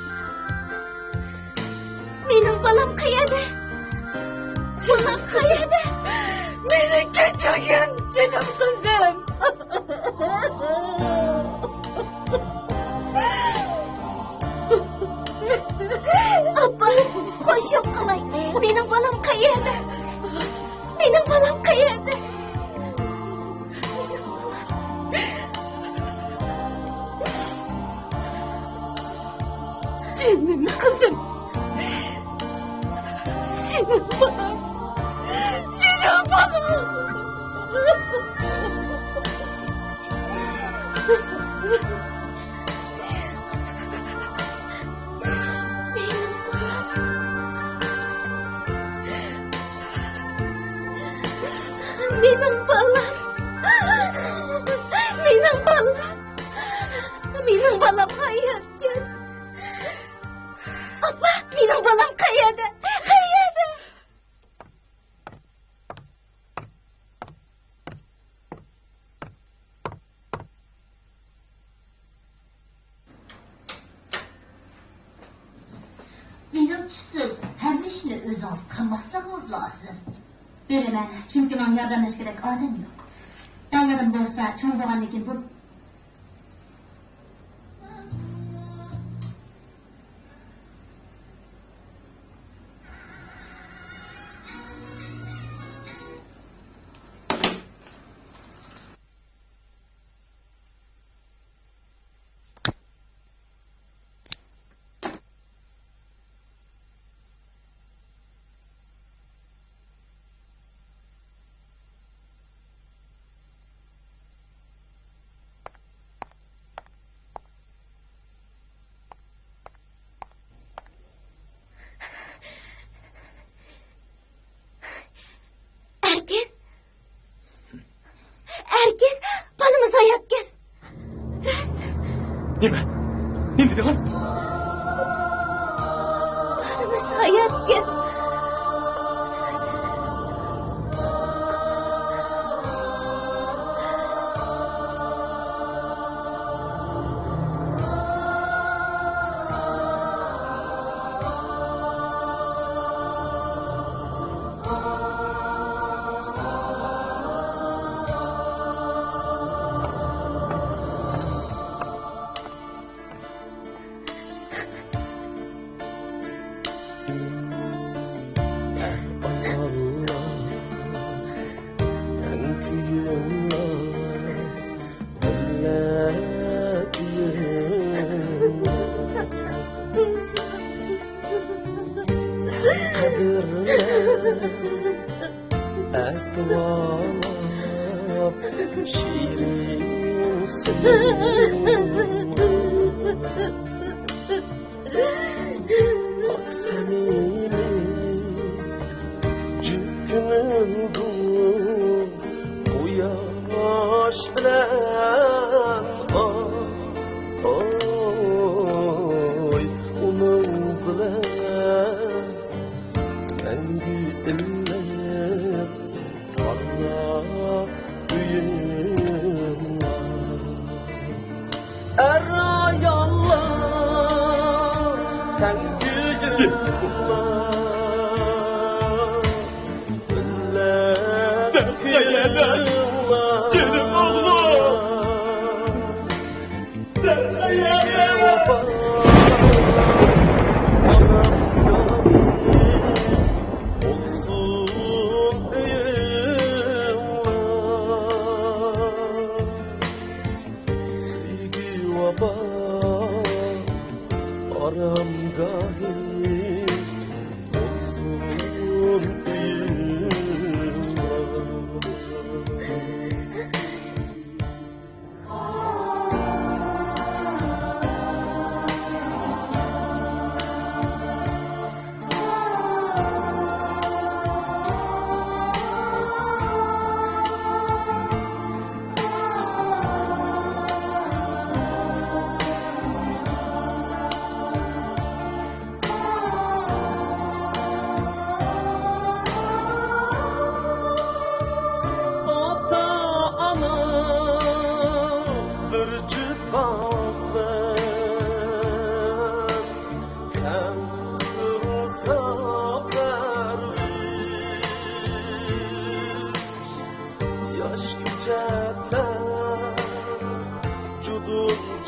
Benim balam qayerda? Balam qayerda? Meni kechirgin canım kızım. Abba, qo'shib qilay. Benim balam qayerda? Benim balam qayerda? Canım kızım. Senin balan. Senin balan. Benim balam. Benim balam. Benim balam hayatga. Abba, benim balam qayerda? Qayerda? Menimcha siz hamma ishni o'zingiz qilmasligingiz lozim. Beraman, chunki menga yordamlash kerak odam yo'q. Tayyorim bo'lsa, cho'ng bo'lgandan keyin bu Erkin, balımız hayatken. Nima? Nima dedingiz? Balımız hayatken. şirin senin ak senimi cükünüldü bu yaş bilen oy onun bilen kendi iller Allah büyüm Erayallah sen gücün Sen hayalden canım oğlum. Sen hayalden.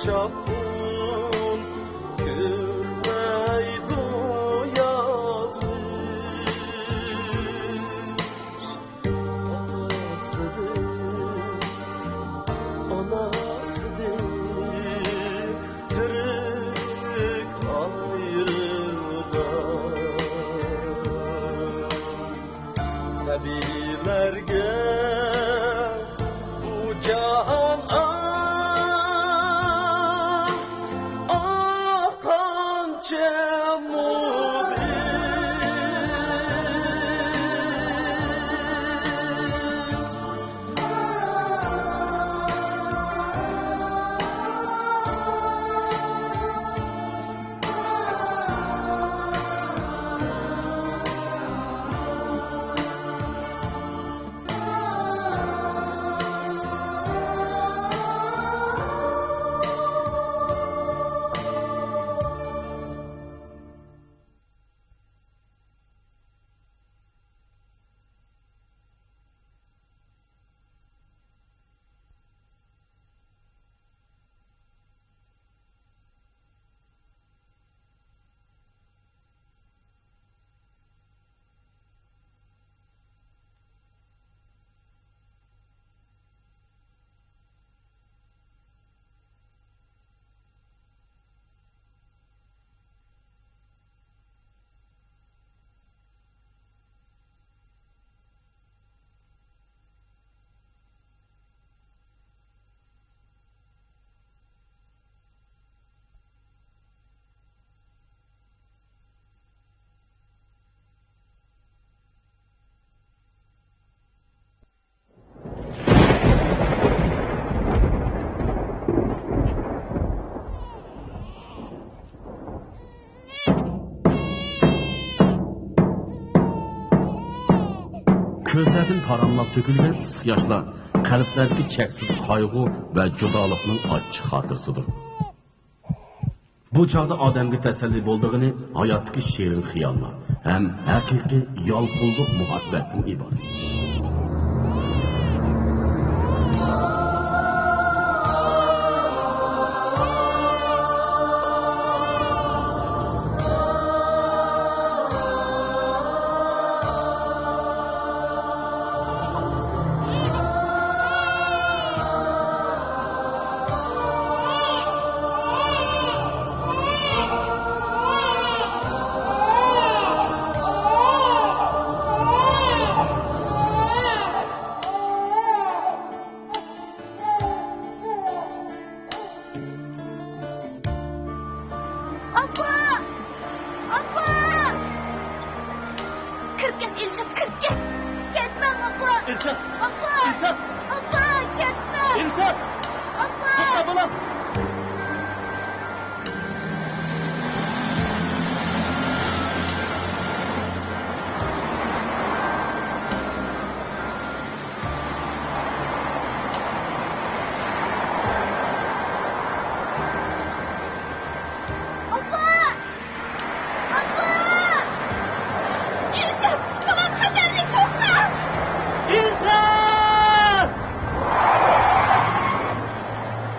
Çapın gülmeydu yazmış anasıdır kırık ayrılar sebilerge bu cahan Ko'zlardan taramlab to'kilgan issiq yoshlar qalblardagi cheksiz qayg'u va judolikning achchiq xotirasidir. Bu chog'da odamga tasalli bo'ldig'ini hayotdagi shirin xiyollar ham haqiqiy yolqinlik muhabbatdan iborat.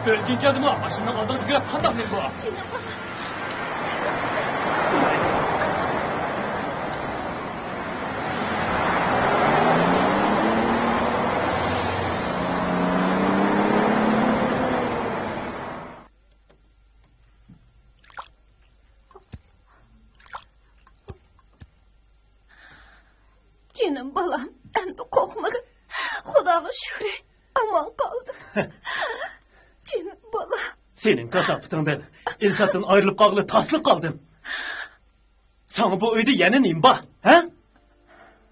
Öldüğünce adımı başından aldığınız göre kandak ne bu? Canım balam. Canım balam, endi korkmagin. Xudoga shukr, aman qoldim. Canım balam. Senin kasapıtından, insatın ayrılıp kalgılı taslık kaldın. Sana bu öyde yenen imba, he?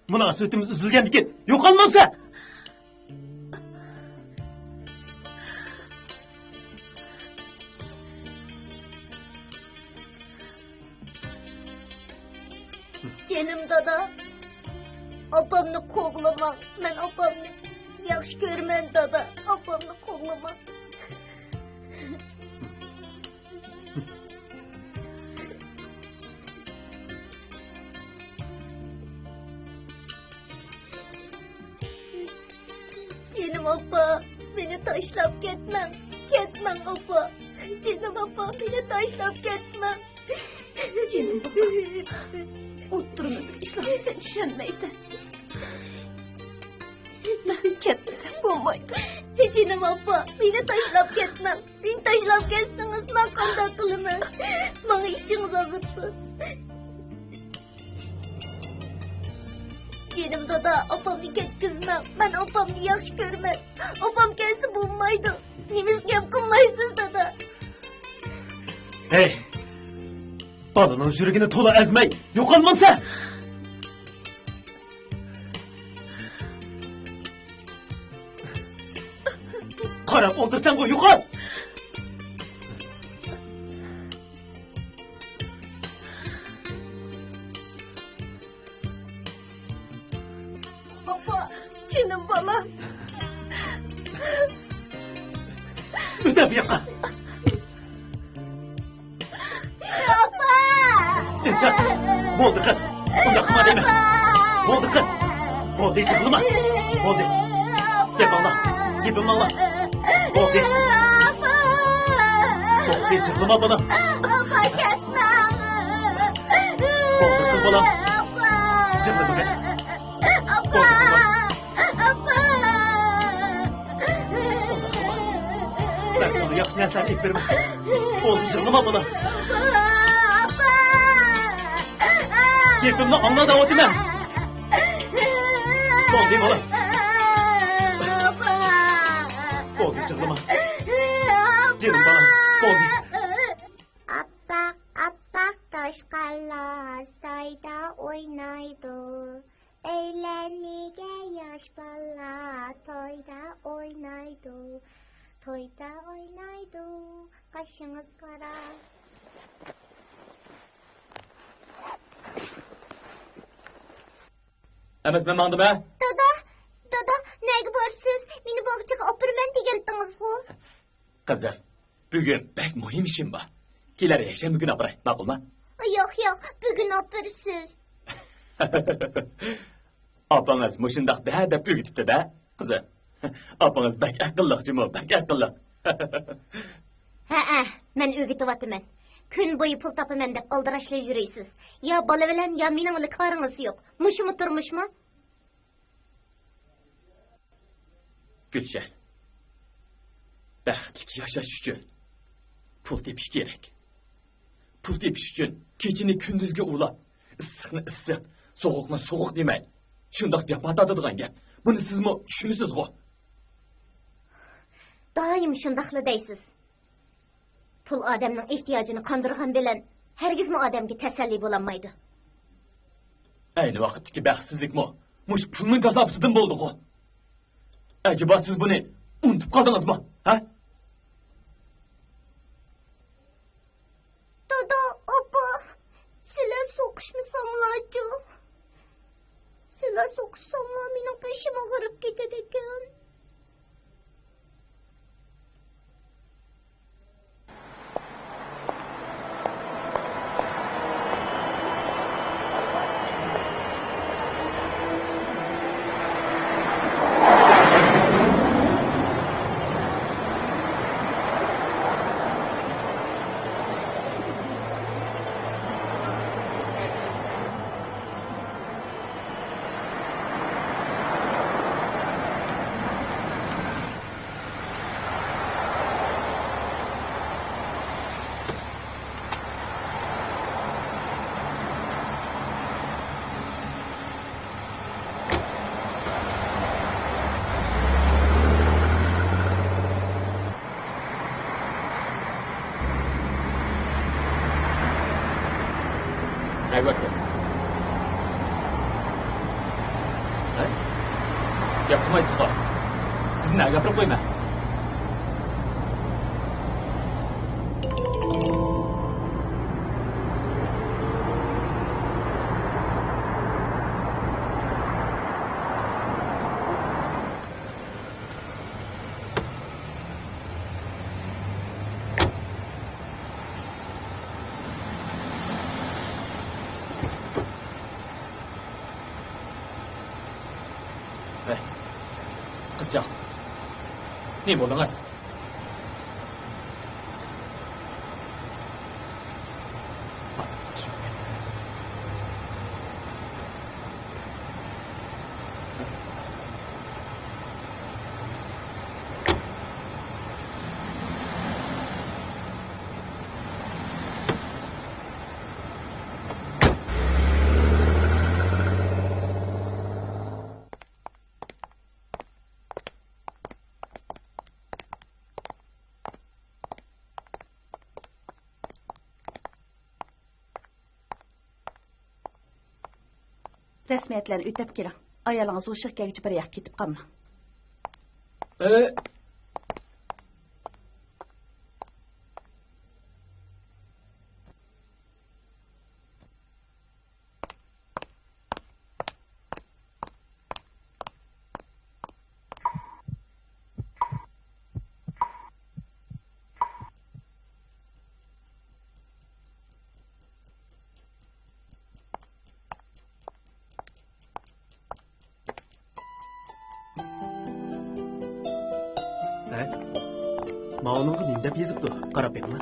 Münasebetimiz üzülgen diken, yok olmamsa. Canım dada. Apamni ko'g'laman. Men apamni yaxshi ko'raman dada. Apamni ko'g'laman. Canım apa, beni tashlab ketmang. Ketmang apa. Canım apa, beni tashlab ketmang. Canım balam. O'ttirimiz ishlarni sen tushunmaysan. Men ketmasam bo'lmaydi. Canım apa, beni tashlab ketmang. Beni tashlab ketsangiz men qanday qilaman? Menga ishingiz og'irdi. Canım dada, apamni ketkizmang. Men apamni yaxshi ko'raman. Apam kelsa bo'lmaydi. Nimiz gap qilmaysiz dada? Hey! Balının yürügünü tola ezmey, yok olmamsa. Karab oldursan koy, yok ol. Apa, Canım balam. Öde bir yaka. apa. İnsat, boldu kız. Yakma deme. Boldu kız. Boldu, sıkılma. Boldu. Gel Allah. Gibim Allah. Boldu. Boldu, sıkılma bana. Apa ketme. Boldu kız bana. Sıkılma kız. Apa. Apa. Ben sana yakşı nesler ekberim. Boldu, sıkılma bana. Apa. Gibimle anla da o deme. Boldu bana. Boldu, sıkılma. Canım bana. Boldu. Apak apak taşkarlar sayda oynaydı. Eğlenmeye yaş balla toyda oynaydı. Toyda oynaydı. Kaşınız kara. Emes ben mandım ha? Dada, nege borsiz? Meni bağçaga opirmen degandingiz ku. Kızlar, bugün pek mühim işim var. Kiler yaşam bugün apıray, makul mu? Yok, bugün opirsiz. Apanız muşundaq da dep ögütüptü de, kızlar. Apanız bek akıllıqçı mı, bek akıllıq. Men ögütüvatımen. Gün boyu pul tapımen dep aldıraşla jüreysiz. Ya bala bilen ya mening karınız yok. Muşumu turmuş mu? Gülşen. Bəxtlik yaşaş üçün pul tepiş gerek. Pul tepiş üçün keçini kündüzge ulap, ıssıqni ıssıq, soğuqni soğuq demey. Şundaq capa dadıdığan gep. Bunu siz mi düşünüsüz go? Daim şundaqlı deysiz. Pul adamның ihtiyacını kandırğan bilen hergiz mi adamga teselli bulanmaydı. Aynı vaqtdaki bəxtsizlik mi? Muş pulun gazapsıdın boldu go. Acaba siz bunu unutup kaldınız mı? Ha? Dada, apa. Sizler soquşmusanlarca. Sizler soquşsanlar mening peşim ağrıp ketadi ekan. Ne göreceğiz? He? Yapmayız da. Siz ne yapıp koyma? Kızcağım. Ne buldunuz? Resmiyetlerini ötep gelin. Ayalığınız o şirketçi bir yak ketip kalma. Mağonun nimde bezipti. Qarab beqma.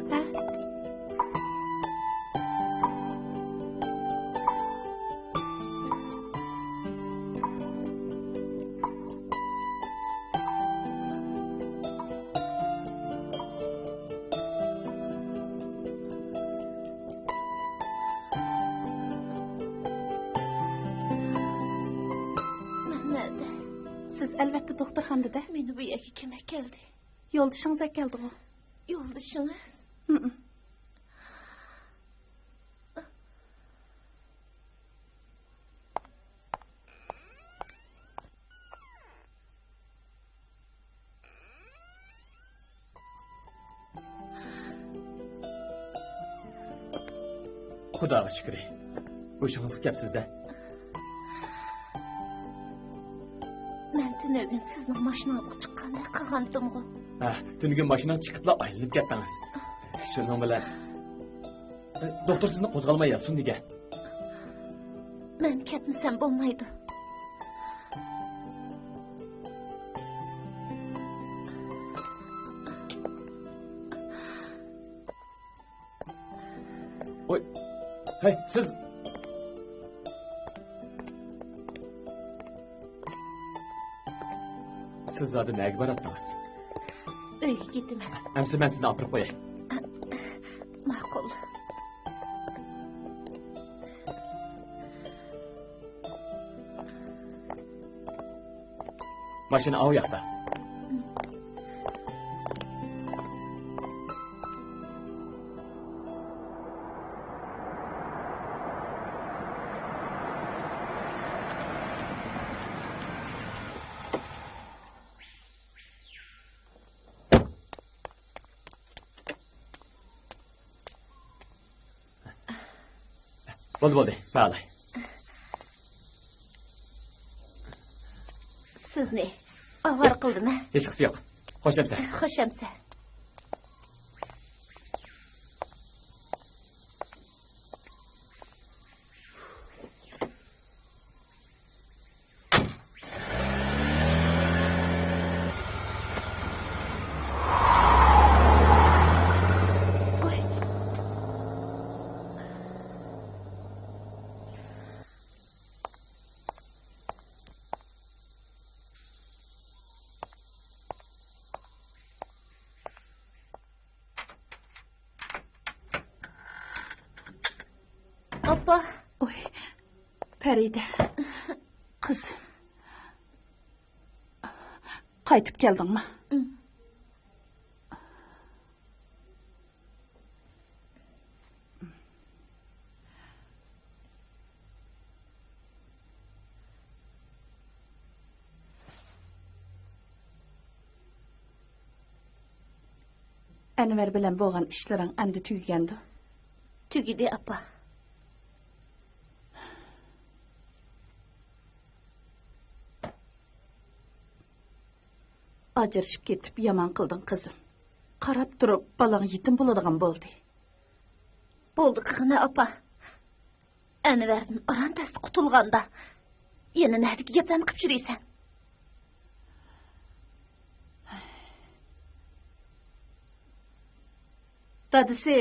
Nerede? Siz elbette doktorxonada. Meni bu yerga kim keldi? Yo'ldishingiz keldi o. Yo'ldishingiz? Xudoga shukr. O'shingiz gapsizda. Men tunugin sizning mashinangizga chiqqanday qilgandim-ku. Tunugun mashina chiqibla aylanib ketdingiz. Shuning bilan doktor sizni qo'zg'almay yotsin degan. Men ketmasam bo'lmaydi. Oy. Hey, siz zodi nega boradingiz? Uyga ketaman. Amsi men sizni olib qo'yay. Ma'qul. Mashina o yoqda. Bo'ldi, mayli. Sizni avvar qildimi? Hech qisi yo'q. Xo'shamsa. Xo'shamsa. Appa. Oy, Feride. Kız. Qaytib keldingmi? Anvar bilan bo'lgan ishlaring endi tugagandi. Tugidi apa. Ajrashib ketib yomon qilding qizim. Qarab turib balang yetim bo'ladigan bo'ldi. Bo'ldi qana apa. Anvardan orantasi qutulganda yana nahdiga gaplarni qilib yuraysan. Dadisi,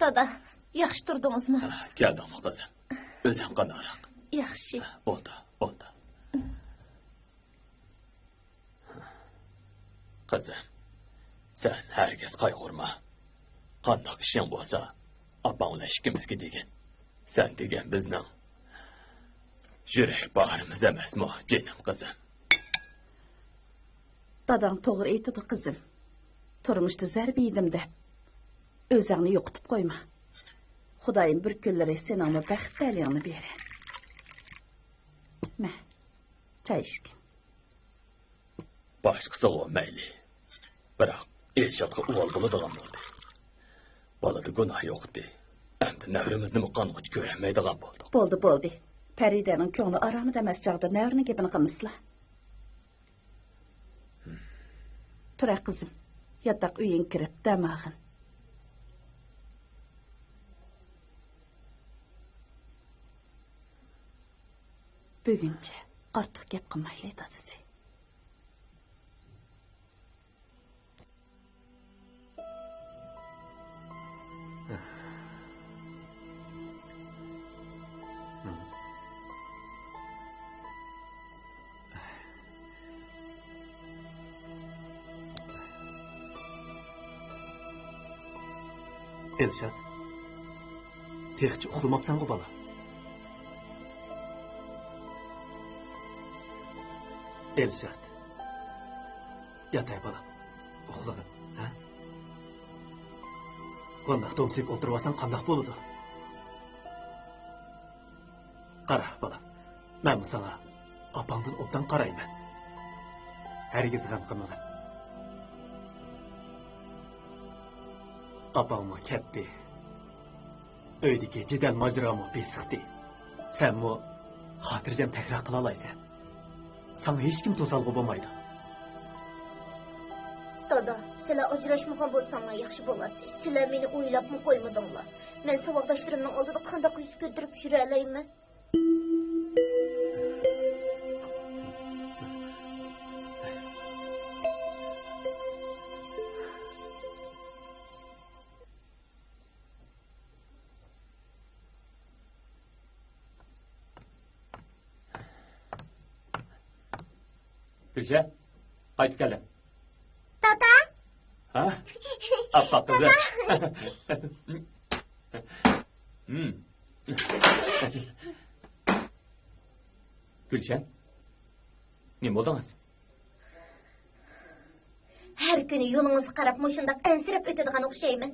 Dada, yaxshi turdingizmi? Keldingmi qizim? O'zing qandoq? Yaxshi. Bo'ldi. Qizim, sen herkes qayg'urma. Qandoq ishing bo'lsa, opang bilan ikkimizga degan. Sen degan bizning yurak bag'rimiz emasmi, jinim qizim? dadang to'g'ri aytdi qizim. Turmushda zarb yedim deb o'zingni yo'qotib qo'yma. Xudoyim bir kunlari seningni baxt taliyingni berar. Ma, choy ichgin. Başqasi mayli. Biroq Elshotga o'g'il bo'ladigan bo'ldi. Bolada gunoh yo'qdi. Endi navrimizni qanqich ko'rmaydigan bo'ldik. Bo'ldi. Faridaning ko'ngli aromida emas chog'da navrini gapini qilmislar. Tura qizim, yotoq uying kirib damag'in. Buguncha ortiq gap qilmayli dadisi. Elshad, texchi uxlamabsan-ku bola. Elshad, yatay bolam, uxlagin, ha? Qandaq to'msib o'tirvasan qandaq bo'ladi? Qara bolam, men sana opangdan obdan qarayman. Hargiz g'am qilmagin. Apamı ketdi. Öydeki cidden macramı besiqdi. Sen mu xotirjam takrar qila olaysan. Sana hech kim to'salg'i bo'lmaydi. Dada, sizlar ajrashmagan bo'lsanglar yaxshi bo'ladi. Sizlar meni o'ylabmi qo'ymadinglar. Men saboqdoshlarimning oldida qanday yuz ko'tarib yura olayman? Gülşen, haydi gelin. Dada! Ha? Appa kızım. Gülşen, ne oldunuz? Her günü yolunuzu qarab mushundaq ansirab o'tadigan o'xshayman.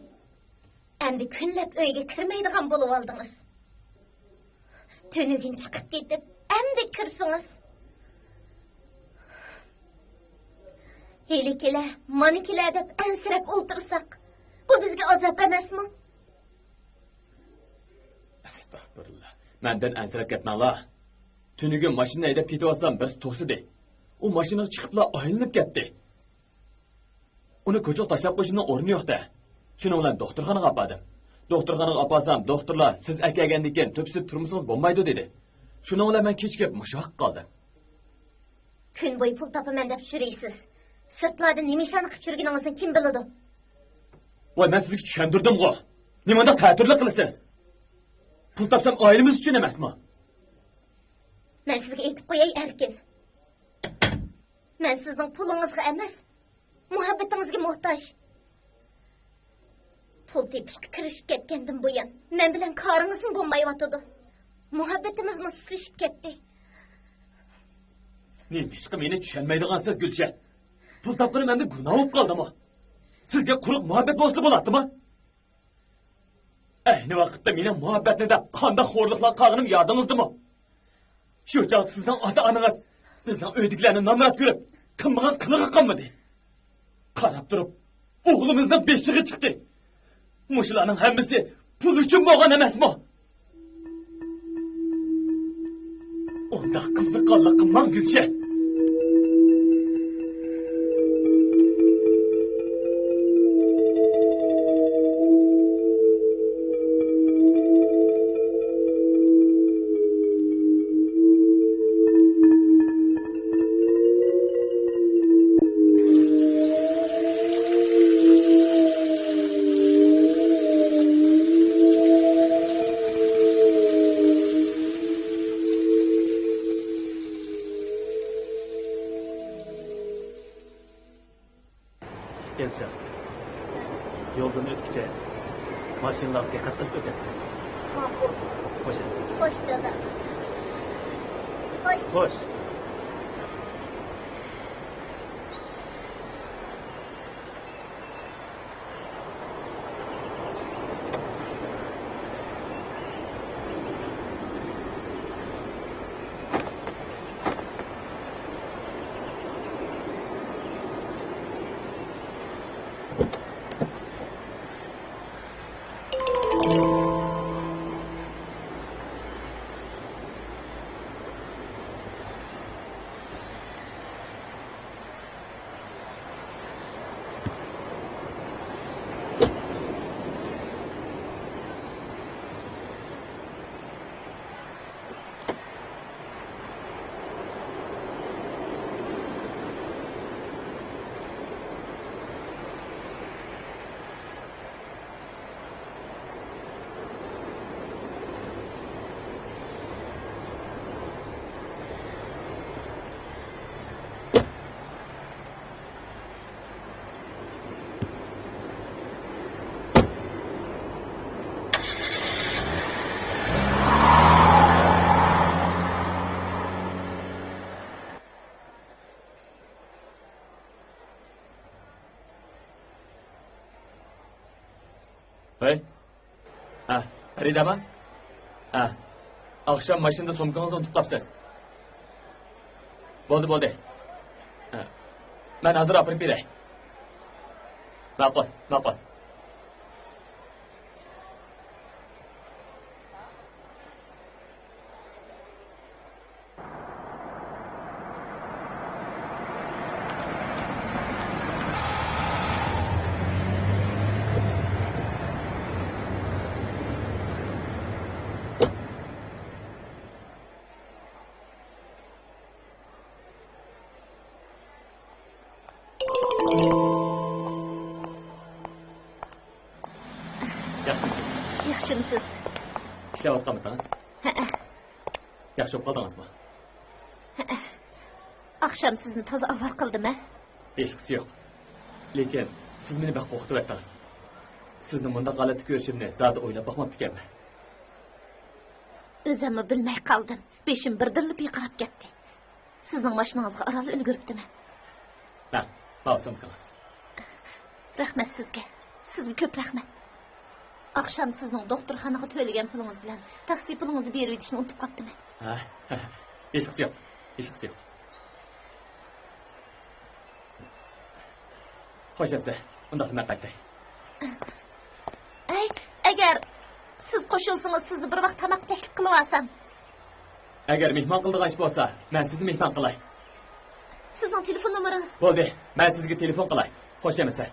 Endi kunlab uyga kirmaydigan bo'lib oldingiz. Tönügün chiqib ketib, endi kirsingiz. Helikiler, manikiler deb ansirab o'ltirsak, bu bizga azob emasmi? Estağfurullah. Menden ensirep ketmanglar. Tünügün maşını edip ketiyotsam biz to'sidi. O maşına çıkıpla aylanıp ketdi. Onu ko'choq tashlab qo'yishimning o'rni yo'q-da. Shuning bilan doktorxonaga oldim. Doktorxonaga olsam, doktorlar siz akagandan keyin to'psib turmusingiz bo'lmaydi dedi. Shuning bilan men kechga mushoq qoldim. Kun bo'yi pul topaman deb yuraysiz. Sirtlarda nima ishlarni qilib yurganingizni kim biladi? Voy, men sizga tushuntirdim-ku. Nimada ta'tirlik qilasiz? Pul topsam oilamiz uchun emasmi? Men sizga aytib qo'yay erkin. Men sizning pulingizga emas, muhabbatingizga muhtoj. Pul tepishga kirishib ketgandan buyon men bilan koringizmi bo'lmayotdi. Muhabbatimizmi suslashib ketdi. Nima ishqi meni tushunmaydigansiz Gulshan? Pul topganim endi gunoh bo'lib qoldimi? Sizga quruq muhabbat bo'lsa bo'ladimi? Ayni vaqtda meni muhabbatni deb qanday xo'rliqlar qilganim yodingizdami? Şu çağda sizden ata-ananız bizden öydüklerini namrat görüp kınmağın kılığı kalmadı. Qarab durup oğlumuzdan beşiği çıktı. Muşularının hemmisi pul üçün boğan emasmı? Onda kızıqqanlı qımman Gülşe. Elsa, yoldan ötküse maşinalar dikkatli ödersin. Ma'qul. Hoş Elsa. Xo'sh, dada. Xo'sh. Hoş. Hey. Ha, Farida mı? Ha. Akşam maşında somkanızdan tutlapsız. Bo'ldi. Ha. Ben hazır apırıp birey. Ma'qul. Yaxshimisiz? Yaxshimisiz? Ishlayotganmisiniz? Yaxshi bo'lib qoldingizmi? Akşam sizni toza avval qildim-a? Hechqisi yo'q. Lekin siz meni baqqa o'qitib aytdingiz. Sizni bunda g'alati ko'rishimni zada o'ylab boqmabdi ekanman. O'zimni bilmay qoldim. Beshim birdirlib yiqirab ketdi. Sizning mashinangizga orali ulguribdimi? Ha, mavsumkamiz. Rahmat sizga. Sizga ko'p rahmat. Akşam sizning doktorxonaga to'lagan pulingiz bilan taksi pulingizni berib yetishni unutib qolibdimi? Ha, hechqisi yo'q. Xo'sh bo'lsa, unda men qaytay. Agar siz qo'shilsangiz sizni bir vaqt tamoq taklif qilib olsam. Agar mehmon qildigan ish bo'lsa, men sizni mehmon qilay. Sizning telefon nomeringiz? Bo'ldi, men sizga telefon qilay. Xo'sh bo'lsa.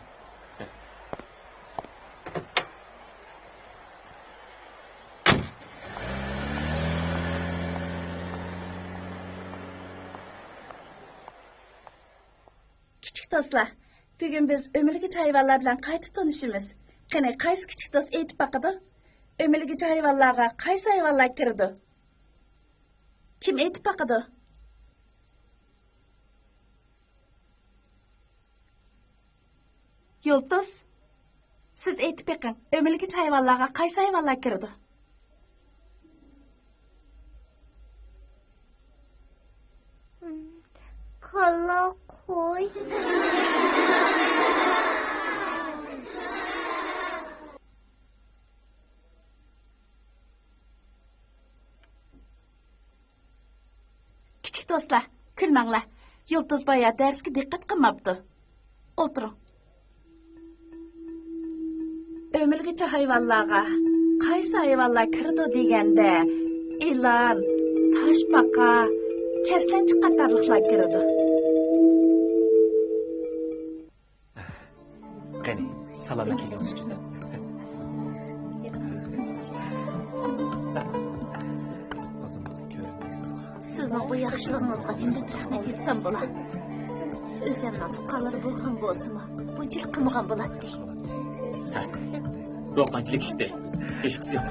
Kichik do'stlar, bugun biz o'mirgich hayvonlar bilan qayta tanishimiz. Qani qaysi kichik do'st aytib baqadi? O'mirgich hayvonlarga qaysi hayvonlar kirdi? Kim aytib baqadi? Yultuz, siz aytib baqing. O'mirgich hayvonlarga qaysi hayvonlar kirdi? Kalla qo'y. Kichik do'stlar, kulmanglar. Yulduz boya darsga diqqat qilmabdi. O'tiring. Ömürgüçü hayvanlarga qaysi hayvanlar kirdi deganda ilan, toshbaqa, kaslanchi qatorliqlar kirdi. Qani, salomat kelgansiz uchun. Sizning bu yaxshiliginizga ming rahmat etsam bo'lar. O'zimning tuqqanlari bo'lgan bo'lsa-mu, bunchalik qilmagan bo'ladi. Ro'qanchilik ishdi. Hech qisi yo'q.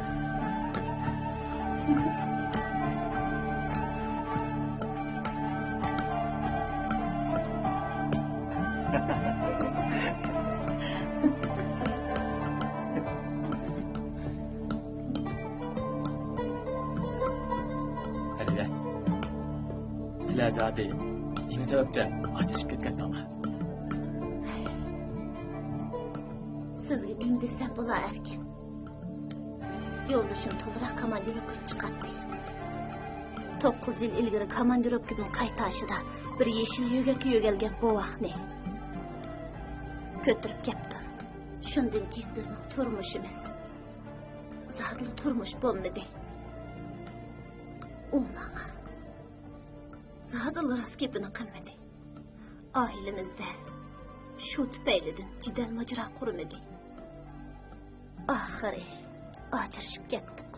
Halila. Sizlar zodi nima sababdan otishib ketgandinglar? Sizga nim desam bo'lar erkin. Yo'ldoshim to'liq komandirovkaga chiqadi. 9 yil ilgari komandirovkadan qaytashida bir yeshil yo'gakka yo'galgan bu vaqtni ko'tirib keldi. Shundan keyin bizning turmushimiz zahirli turmush bo'lmadi. U menga zahirli rost gapini qilmadi. Oilamizda shu tufaylidan jidal majra qurmadi. Oxiri ajrashib ketdik.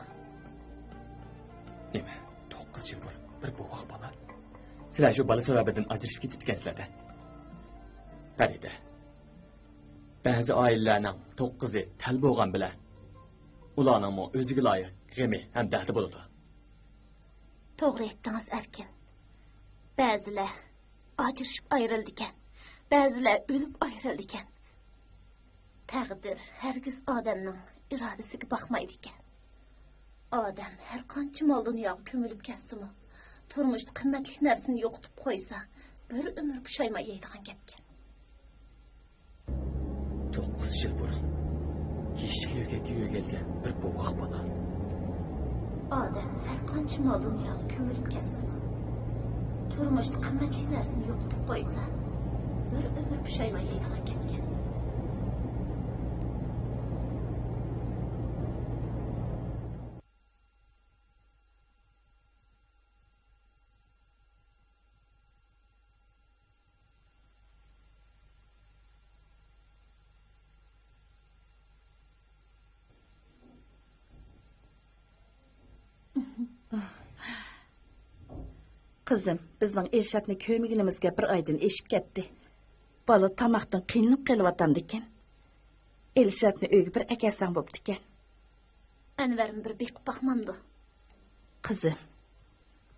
Nima? 9 yil bo'lib bir bovoq bola. Sizlar shu bola sababidan ajrashib ketdingiz-da. Farida. Ba'zi oilalarning 9i tal bo'lgan bilan ularning o'ziga loyiq g'ami ham dahdi bo'ladi. To'g'ri aytdingiz erkin. Ba'zilar ajrashib ayrildi ekan, ba'zilar o'lib ayrildi ekan. Taqdir hargiz odamning irodasiga boqmaydi ekan. Odam har qancha mol dunyoga ko'milib ketsa-mu, turmushda qimmatli narsani yo'qotib qo'ysa, bir umr pushaymay yeydigan gapga. 9 yil burun yeshil yo'gakka yo'galgan bir bovoq bola. Odam har qancha mol dunyoga ko'milib ketsa-mu, turmushda qimmatli narsani yo'qotib qo'ysa, bir umr pushaymay yeydigan gapga. Qizim, bizning Elshadni ko'miginimizga bir oydan eshib ketdi. Bola tamoqdan qiynalib qelyapti ekan. Elshadni uyga bir akasang bo'pti ekan. Anvarim bir beqib baxmamdi. Qizim,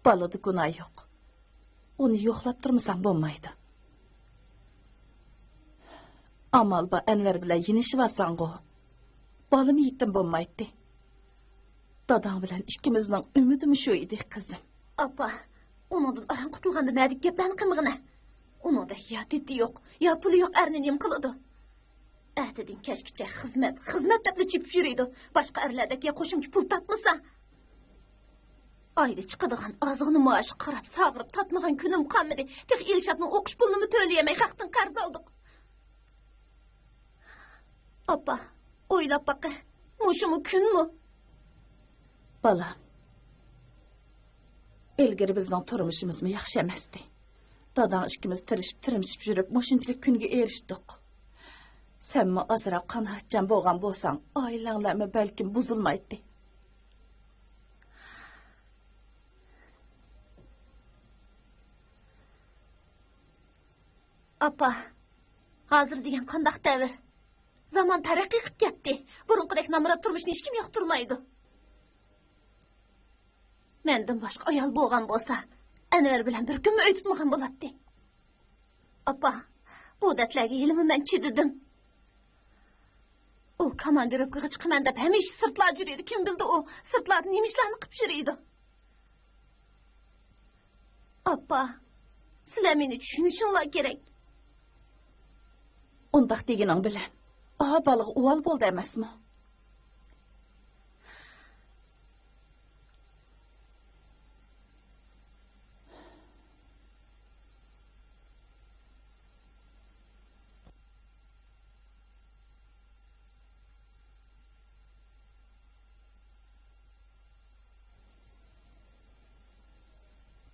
bolada gunoh yo'q. Uni yo'qlab turmasang bo'lmaydi. Amal ba Anvar bilan yinishib olsang-ku, bolam yetim bo'lmaydi. Dadam bilan ikkimizning umidimiz shu edi, qizim. Apa, onundan aran qutulganda nädik gaplarni qilmag'ina. Onunda ya didi yo'q, ya puli yo'q, erni nim qiladi. Atidin kashkicha xizmat deb chipib yuriydi. Boshqa erlardek ya qo'shimcha pul topmasa. Oyda chiqadigan ozg'ini maosh qarab, sog'irib tatmagan kunim qolmadi. Tek Elshadning o'qish pulini to'layamay xalqdan qarz oldik. Apa, o'ylab baqa. Mushumu kunmi? Bola. Ilgari bizning turmushimiz yaxshi emasdi. Dadam ikkimiz tirishib yurib, mushunchalik kunga erishdik. Senmi azroq qanoatchan bo'lgan bo'lsang, oilanglarmi balkim buzilmaydi. Apa, hozir degan qandaq davr? Zaman taraqqiy qilib ketdi. Burunqidek namrat turmushni hech kim yoqtirmaydi. Mendan boshqa ayol bo'lgan bo'lsa, Anvar bilan bir kun uy tutmagan bo'ladi. Apa, bu datlarga yilimi men chididim. U komandirovkaga chiqaman deb hamisha sirtlar yuriydi. Kim bildi u sirtlarni nima ishlarni qilib yuriydi. Apa, sizlar meni tushunishinglar kerak. Undaq deganing bilan, balig' uval bo'ldi emasmi?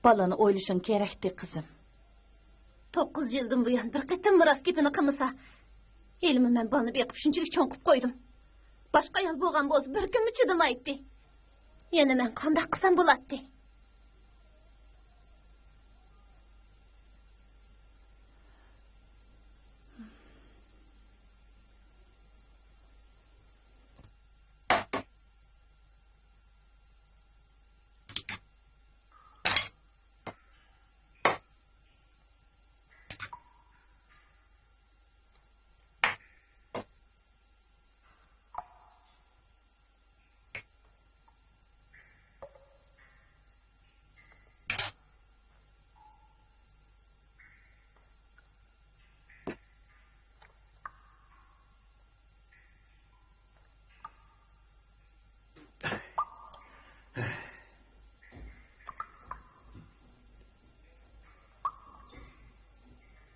Balаны ойлышың керекті қызым. 9 yıldan bu yan bir qetim miras gepini qılmasa, elimi mən balını beqib şunçilik çoğunqub koydum. Başqa yaz boğan boz bir gün mü çıdımaydı. Yine mən qandaq qısam bulatdı.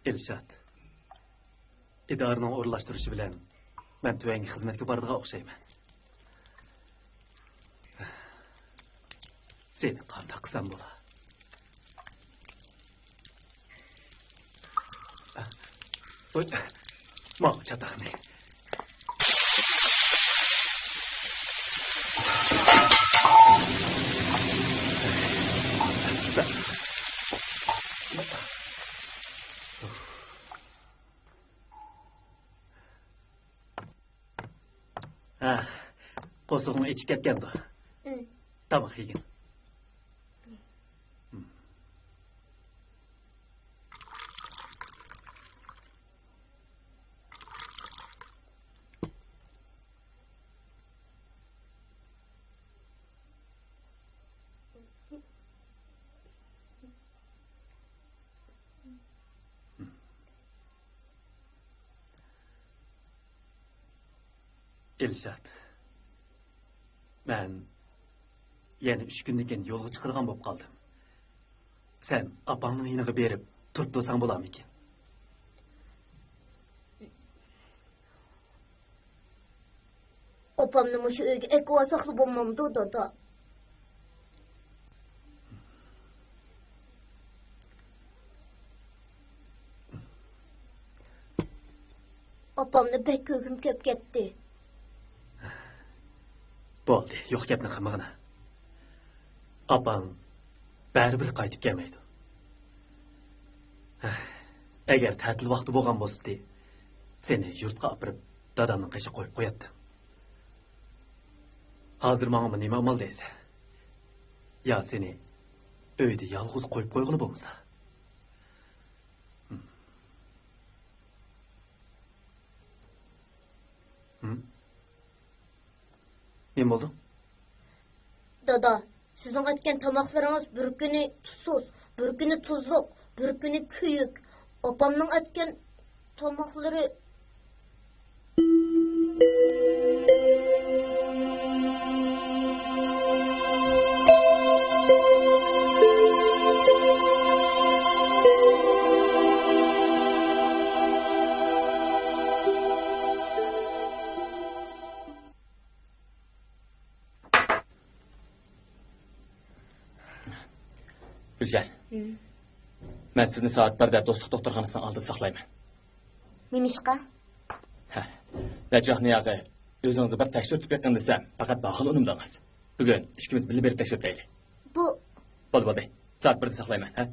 Elşat. İdarının orlaştırışı bilen ben tüvengi hizmetke bardığa okşayman. Senin qandaq qısan bola. Oy, mağı çatağını. Qo'sug'ini ichib ketgandi. Tomoq yegin. Elşat. Ben yani 3 gündeken yolga çıkırgan bop kaldım. Sen apаңның yiniga berip turp bolsang bolam ekan. Opamni mushu uyga ekva saqlab bo'lmamdi, dada. Opamni bek ko'gim köp ketdi. Bo'ldi, yo'q gapni qilmag'ina. Apang baribir qaytib kelmaydi. Agar ta'til vaqti bo'lgan bo'lsa, seni yurtga opirib, dadamning qishi qo'yib qo'yatdi. Hozir menga nima amal deysa? Ya seni uyda yolg'iz qo'yib qo'yg'ili bo'lmasa? Nima bo'ldi? Dada, sizin aytgan tomoqlaringiz bir kuni tuzsiz, bir kuni tuzliq, bir kuni kuyuk. Opamning aytgan tomoqlari Gülcan. Ben sizni saat 1'de dostluk doktorxonasining oldida saqlayman. Nimishqa? Najah niyağı o'zingizni bir tekshirib ketgan desam, faqat daxil unimdamiz. Bugun ikkimiz birga berib tekshiraylik. Bu Bo'ldi. Saat 1'de saqlayman, ha?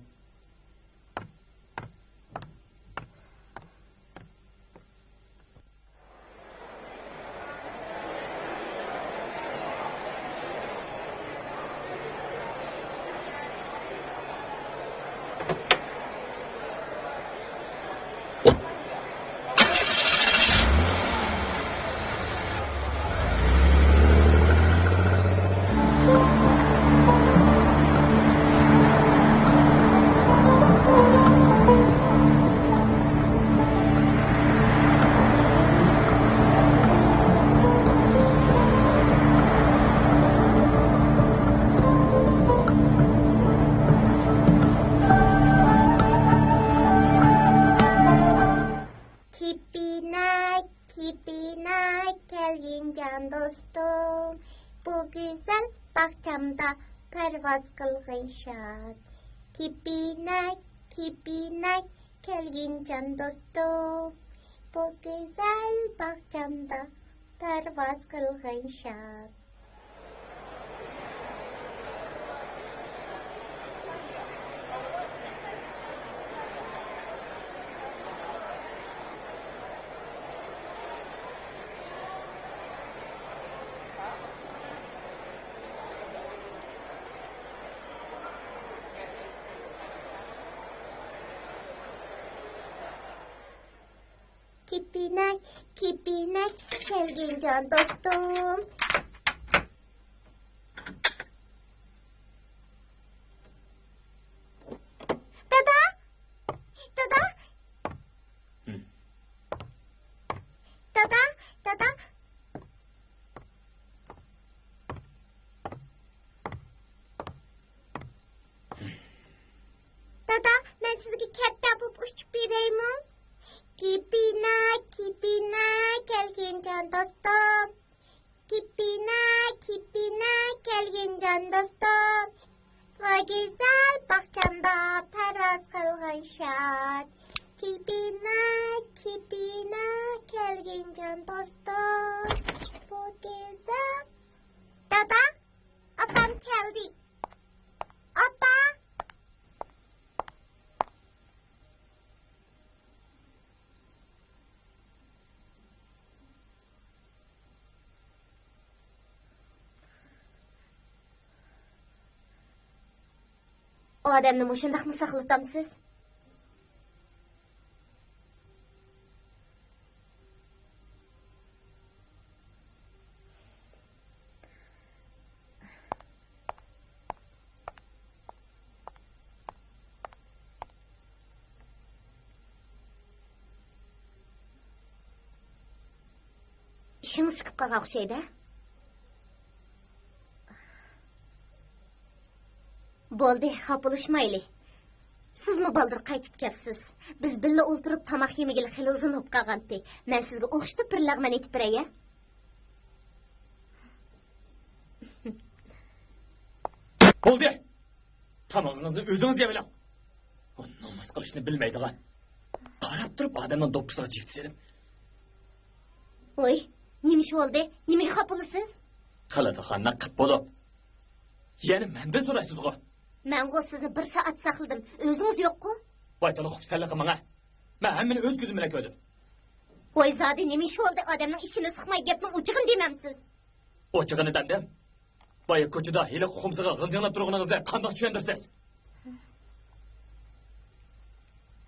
can dostum, bu güzel bahçamda pervaz kılgın şad. Kipinak kelgin can dostum. Bu güzel bahçemde pervaz kılgın şad. Kipinak kelgin can dostum. Dada. Dada, ben sizge katta bulup uçup bereyim. Kipinak kelgin can dostum. Kipinak kelgin can dostum. Bu güzel bahçemde pervaz kılgın şad. Kipinak kelgin can dostum. Bu güzel. Dada, apam geldi. Apa. O adamni mushundaq mı saqlatamsiz? İşimiz chiqib qolgan o'xshaydi. Bo'ldi, xapılışmayli. Siz mi baldır qaytib kelsiz? Biz billa o'ltirib tamoq yemagili xili uzun bo'lib qolgandi. Men sizga o'xshitib bir lag'man aytib beray. Bo'ldi. Tamog'ingizni o'zingiz yemelang. O namoz qilishni bilmaydigan. Qarab turib odamning do'ppisiga chektisedim. Voy, nima ish bo'ldi? Nimaga xapılısınız? Qiladiganni qilib bo'lib. Yani mende so'raysiz-ku. Men sizni 1 soat saqladim. O'zingiz yo'q-ku? Voy to'la xufsanliqi menga. Men hammani o'z ko'zim bilan ko'rdim. Voy zodi nima ish bo'ldi? Odamning ishini siqmay gapni o'chig'in demamsiz. O'chig'ini dedim. Voy ko'chada hili xumsiga g'iljanlab turganingizda qandoq tushundirsiz?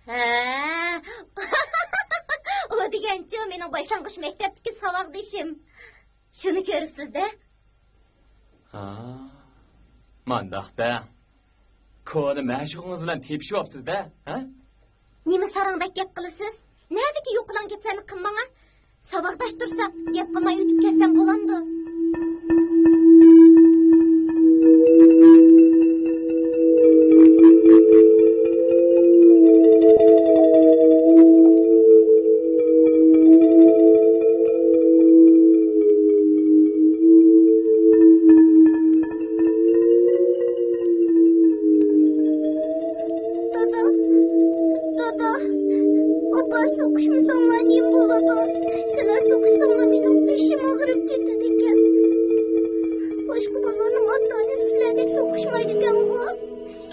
Ha. O degancha mening boshlang'ich maktabdagi savodishim. Shuni ko'ribsiz-da? Ha. Mandaqda. Ko'ni mashg'ulingiz bilan tepshyapsiz-da, ha? Nima sarangdek gap qilasiz? Nerdagi yo'qlan gaplarni qilmanga? Saboqdash tursa, gap qilmay o'tib ketsam bo'lamdi.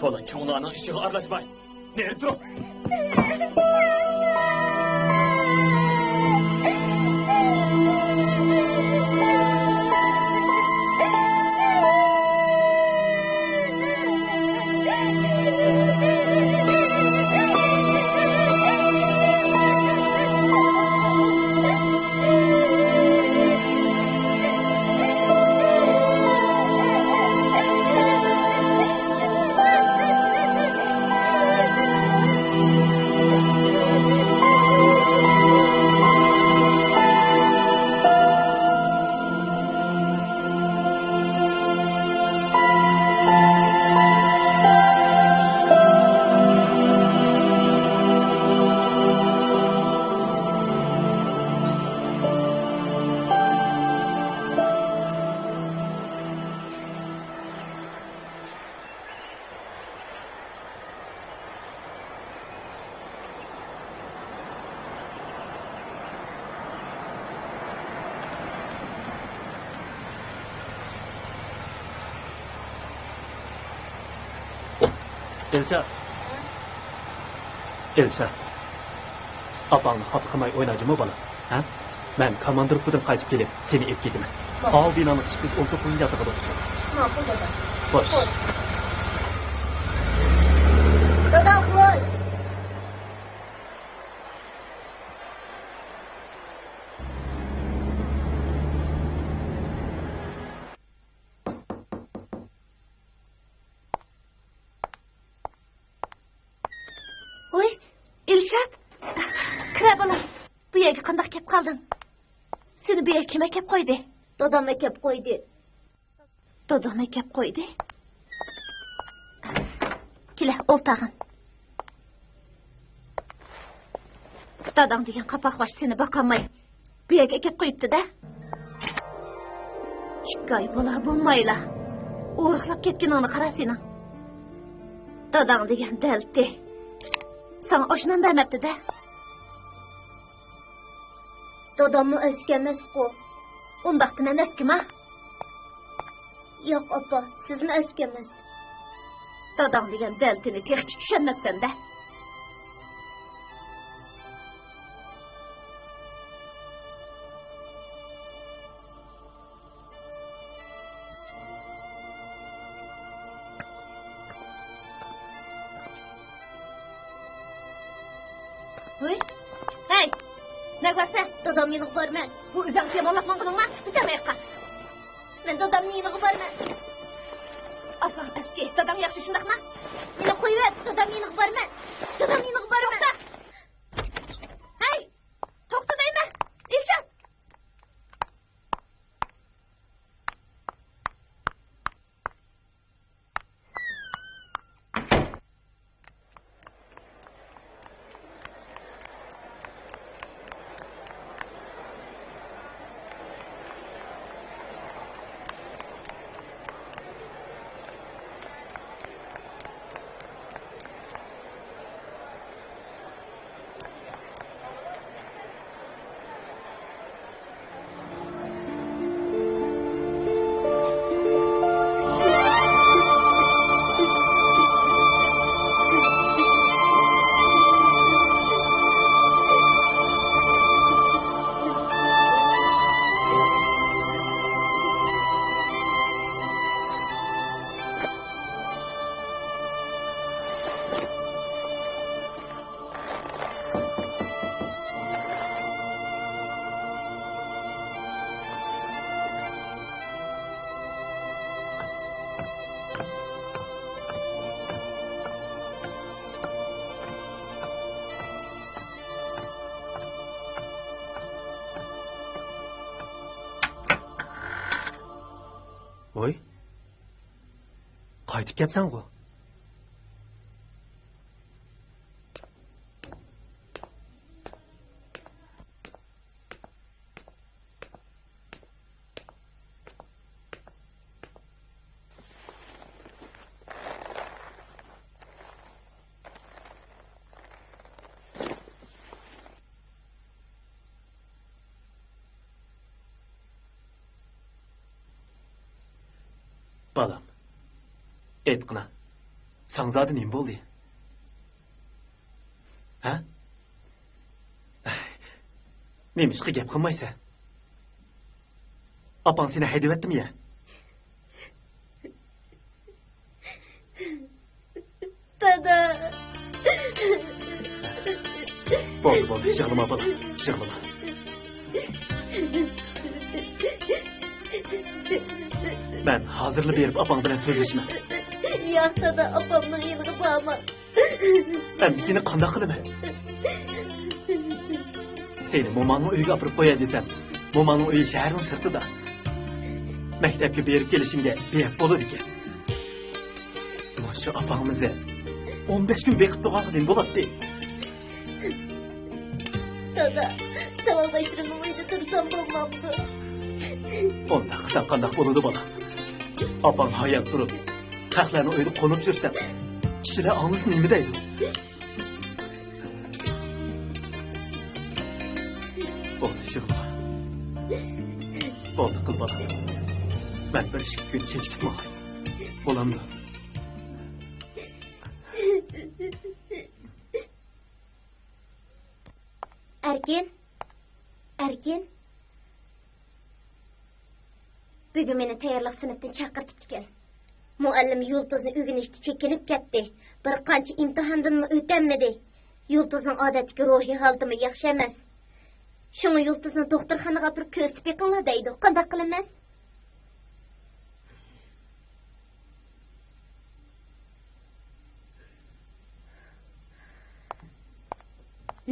To'la cho'nglarning ishiga aralashmay. Neri tur? Elsa. Apangni xafa qilmay o'ynayjimi bola? Ha? Men komandirlikdan qaytib kelib, seni ep ketaman. Al binoni chiqish 19-yatiga bo'lib. Ma'qul dada. Xo'sh. Dada xo'sh. Oy, Elshad. Kira bolam. Bu yerga qanday kelib qolding? Seni bu yerga kim kelib qo'ydi? Dadam kelib qo'ydi. Dadam kelib qo'ydi. Kela, o'ltag'in. Dadam degan qapoqvash seni boqolmay bu yerga kelib qo'yibdi-da. 2 oy bo'la bo'lmayla. O'riqlab ketganingni qarasina. Dadam degan dalti. Sana oshnan bermabdi-da. Dadamni o'skamaz ku. Undaqda men eskima. Yo'q opa, sizmi o'skamaz? Dadam degan daltini hech tushunmabsan-da. Voy. Hey. Nagasa, Dadam yeniq borman. bu o'zing semonlab maqningmi? Bitamaqqa. Men dadamni yeniq borman. Apang eski, dadam yaxshi shundaqmi? Meni qo'yib, dadam yeniq borman. Dadam yeniq borman. Hey! To'xta deyman. Elshad. Voy. Qaytib kelsan-ku. Balam. Aytqina. Sangzodi nim bo'ldi? Ha? Nemishqa gap qilmaysan? Apang seni haydavatdimi ya? Dada. Bo'ldi, yig'lama bolam, yig'lama. Ben hazırlı berip apang bilan so'zlashman. Yo'q, dada, opamning yeniq borman. Endi seni qanday qilaman? Seni mo'mangning uyiga olib qo'yay desam, mo'mangning uyi shaharning sirtida. Maktabga berib kelishingga bep bo'ladi ekan. Shu apangimizni 15 kun bekib turganliging bo'ladi. Dada, savolbashtirimning uyida tursam bo'lmamdi. Onda qilsam qanday bo'ladi bolam? Apang hayot turib, qahlarni uyda qo'nib yursam, kishilar anglisi nima deydi? Bo'ldi, shig'ma. Bo'ldi, qil bolam. Men bir 2 kun kechikmoqman. Bo'lamdi. Erkin. Bugün meni tayyorliq sinfdan chaqirtibdi ekan. Muallim Yulduzni o'rganishda chekinib ketdi. Bir qancha imtihondanmi o'tolmadi. Yulduzning odatdagi ruhiy holati yaxshi emas. Shuni Yulduzni doktorxonaga olib ko'rsatib yiqinglar deydi. Qanday qilamiz?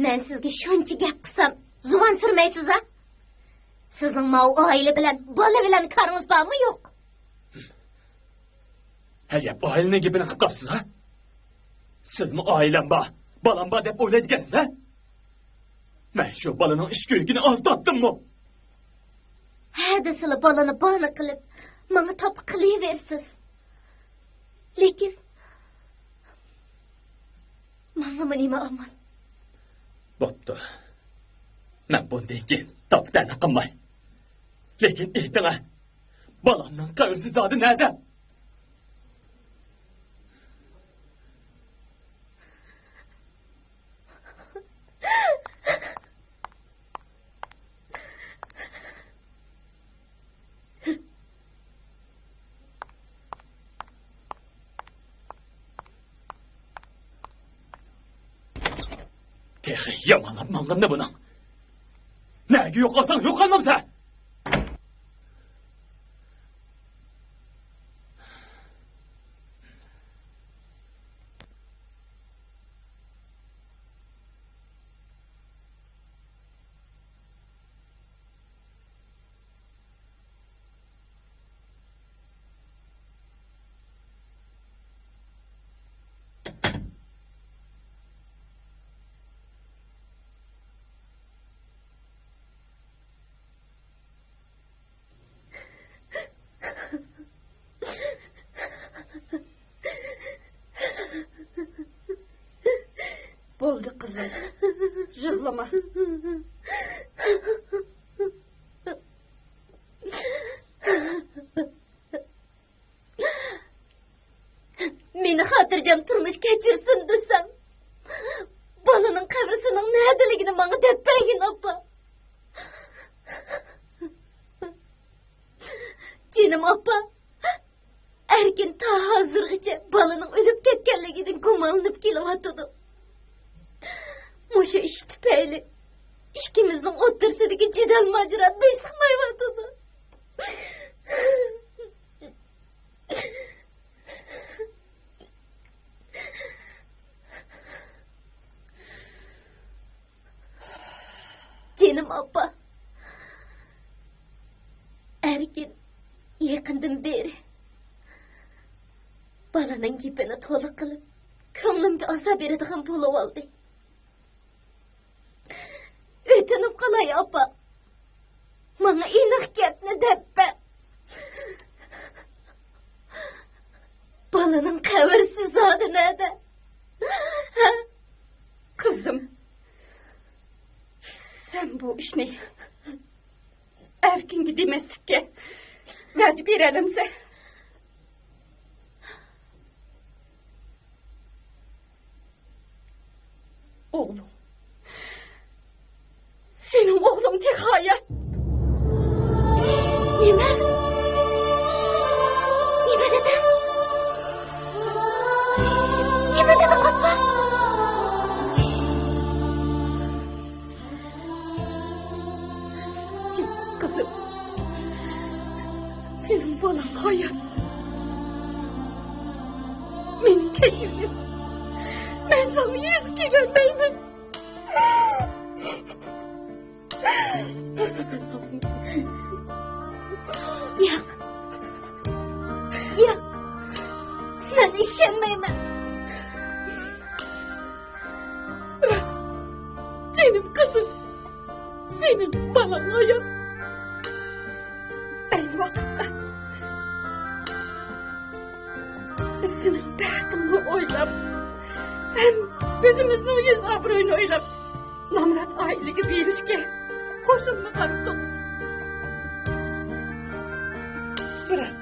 Men sizga shuncha gap qilsam, zuvon surmaysiz-a? Sizning mau oila bilan, bola bilan qaringiz bormi yo'q? Ajab, oilaning gapini qilib qopsiz, ha? Sizmi oilam bor, balam bor deb o'ylaydigansiz, ha? Men shu bolaning ish ko'ygini aldatdimmi? Ha, desizlar bolani bani qilib, menga top qilaversiz. Lekin menga nima amal? Bo'pti. Men bundan keyin topdan qilmay. Lekin ayting-a, balamning qayrsiz zodi nerede? Texi yamanlap manganda bunun. Nerede yok olsan yok olmamsa? Bo'ldi qizim. Yig'lama. Meni xotirjam turmush kechirsin desam, bolaning qabrisining nerdaligini menga deb bergin opa. Jinim opa, Erkin ta hozirgacha bolaning o'lib ketganligidan gumonlanib kelyotdi. Musha ish tufayli ikkimizning o'rtasidagi jidal mojaro besig'mayotdi. Jinim opa, Erkin yaqindan beri bolaning gapini to'liq qilib, ko'nglimga osa beradigan bo'lib oldi. O'tinib qolay opa. Menga aniq gapni debba. Bolaning qabrsiz zodi nerede? Kızım. Sen bu ishni Erkinga demaslikka va'da beralimsa. Oğlum. Senin oğlum tek hayat. Nima? Nima dedi? Nima dedi opa? Kızım. Senin balan hayat. Beni keşirdin. Ben sana yüz güvenmeyim. Yok. Yok. Ben işenmeyim. Senin kızım. Senin balan hayat. Aynı vakitte. Senin bəxtini oylab. Hem gözümüzün yüz abruyunu oylab. Namrat ailegi berishga qo'shilma qarabdim. Biroq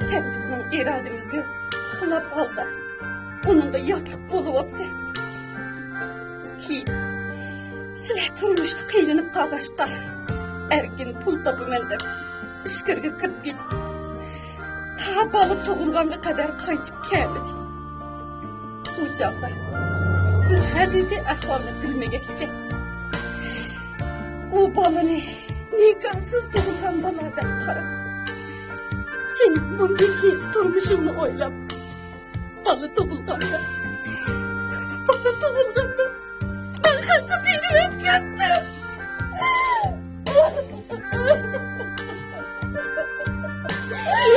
sen bizning irodamizga xilop oldi. onunla yatlık bolup ki sizler turmuştu kıylanıp kalgaçta erkin pul tapımen dep işkirge kırıp gidip ta balıp toğulganға kadar kaytıp kelmedi. Bu çağda biz hadide ahvalını bilmegeçke o balını nikansız toğulgan balardan karab senin bundaki turmuşunu oylap balı toğulganda ben hakkı benim etkendim.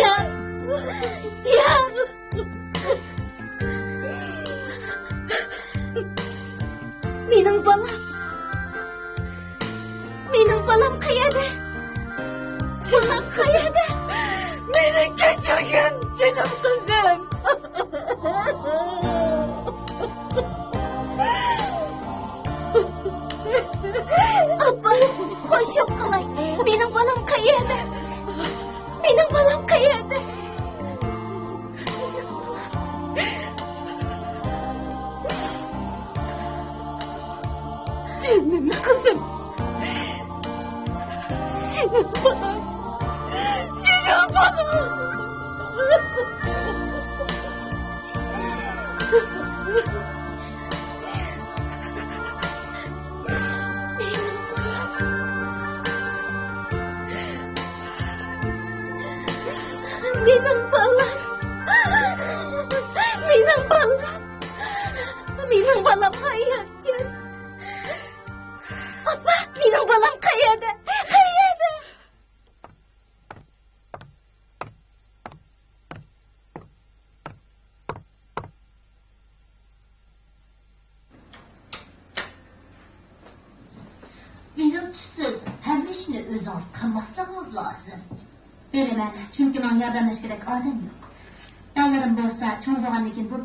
Ya. Benim balam kayada. Canım kayada. Beni geçirgen canım kızım. Abba, hoş yok kalay. Benim balam kayada. Benim balam kayada. Canım kızım. Senin balan. Senin balan. Benim balam. Benim balam. Benim balam hayatken. Abba, benim balam kayada. Kayada. Benim siz hem işini özünüz kılmazsanız lazım. Veremem çünkü bana yardımlaş gerek adam yok. Dağlarım bolsa çoğu zamanlıkin bu.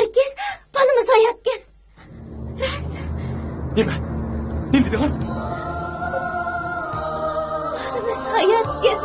Erken, balımız hayatken. Ne dediniz? Balımız hayatken.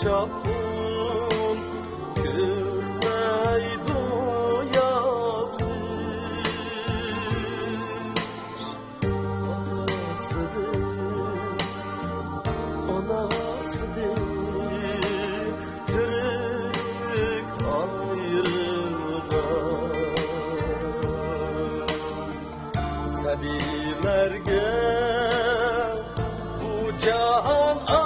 çapın görmeydu yazmış atasıdır anasıdır kırık ayrılan Sebilerge bu cahan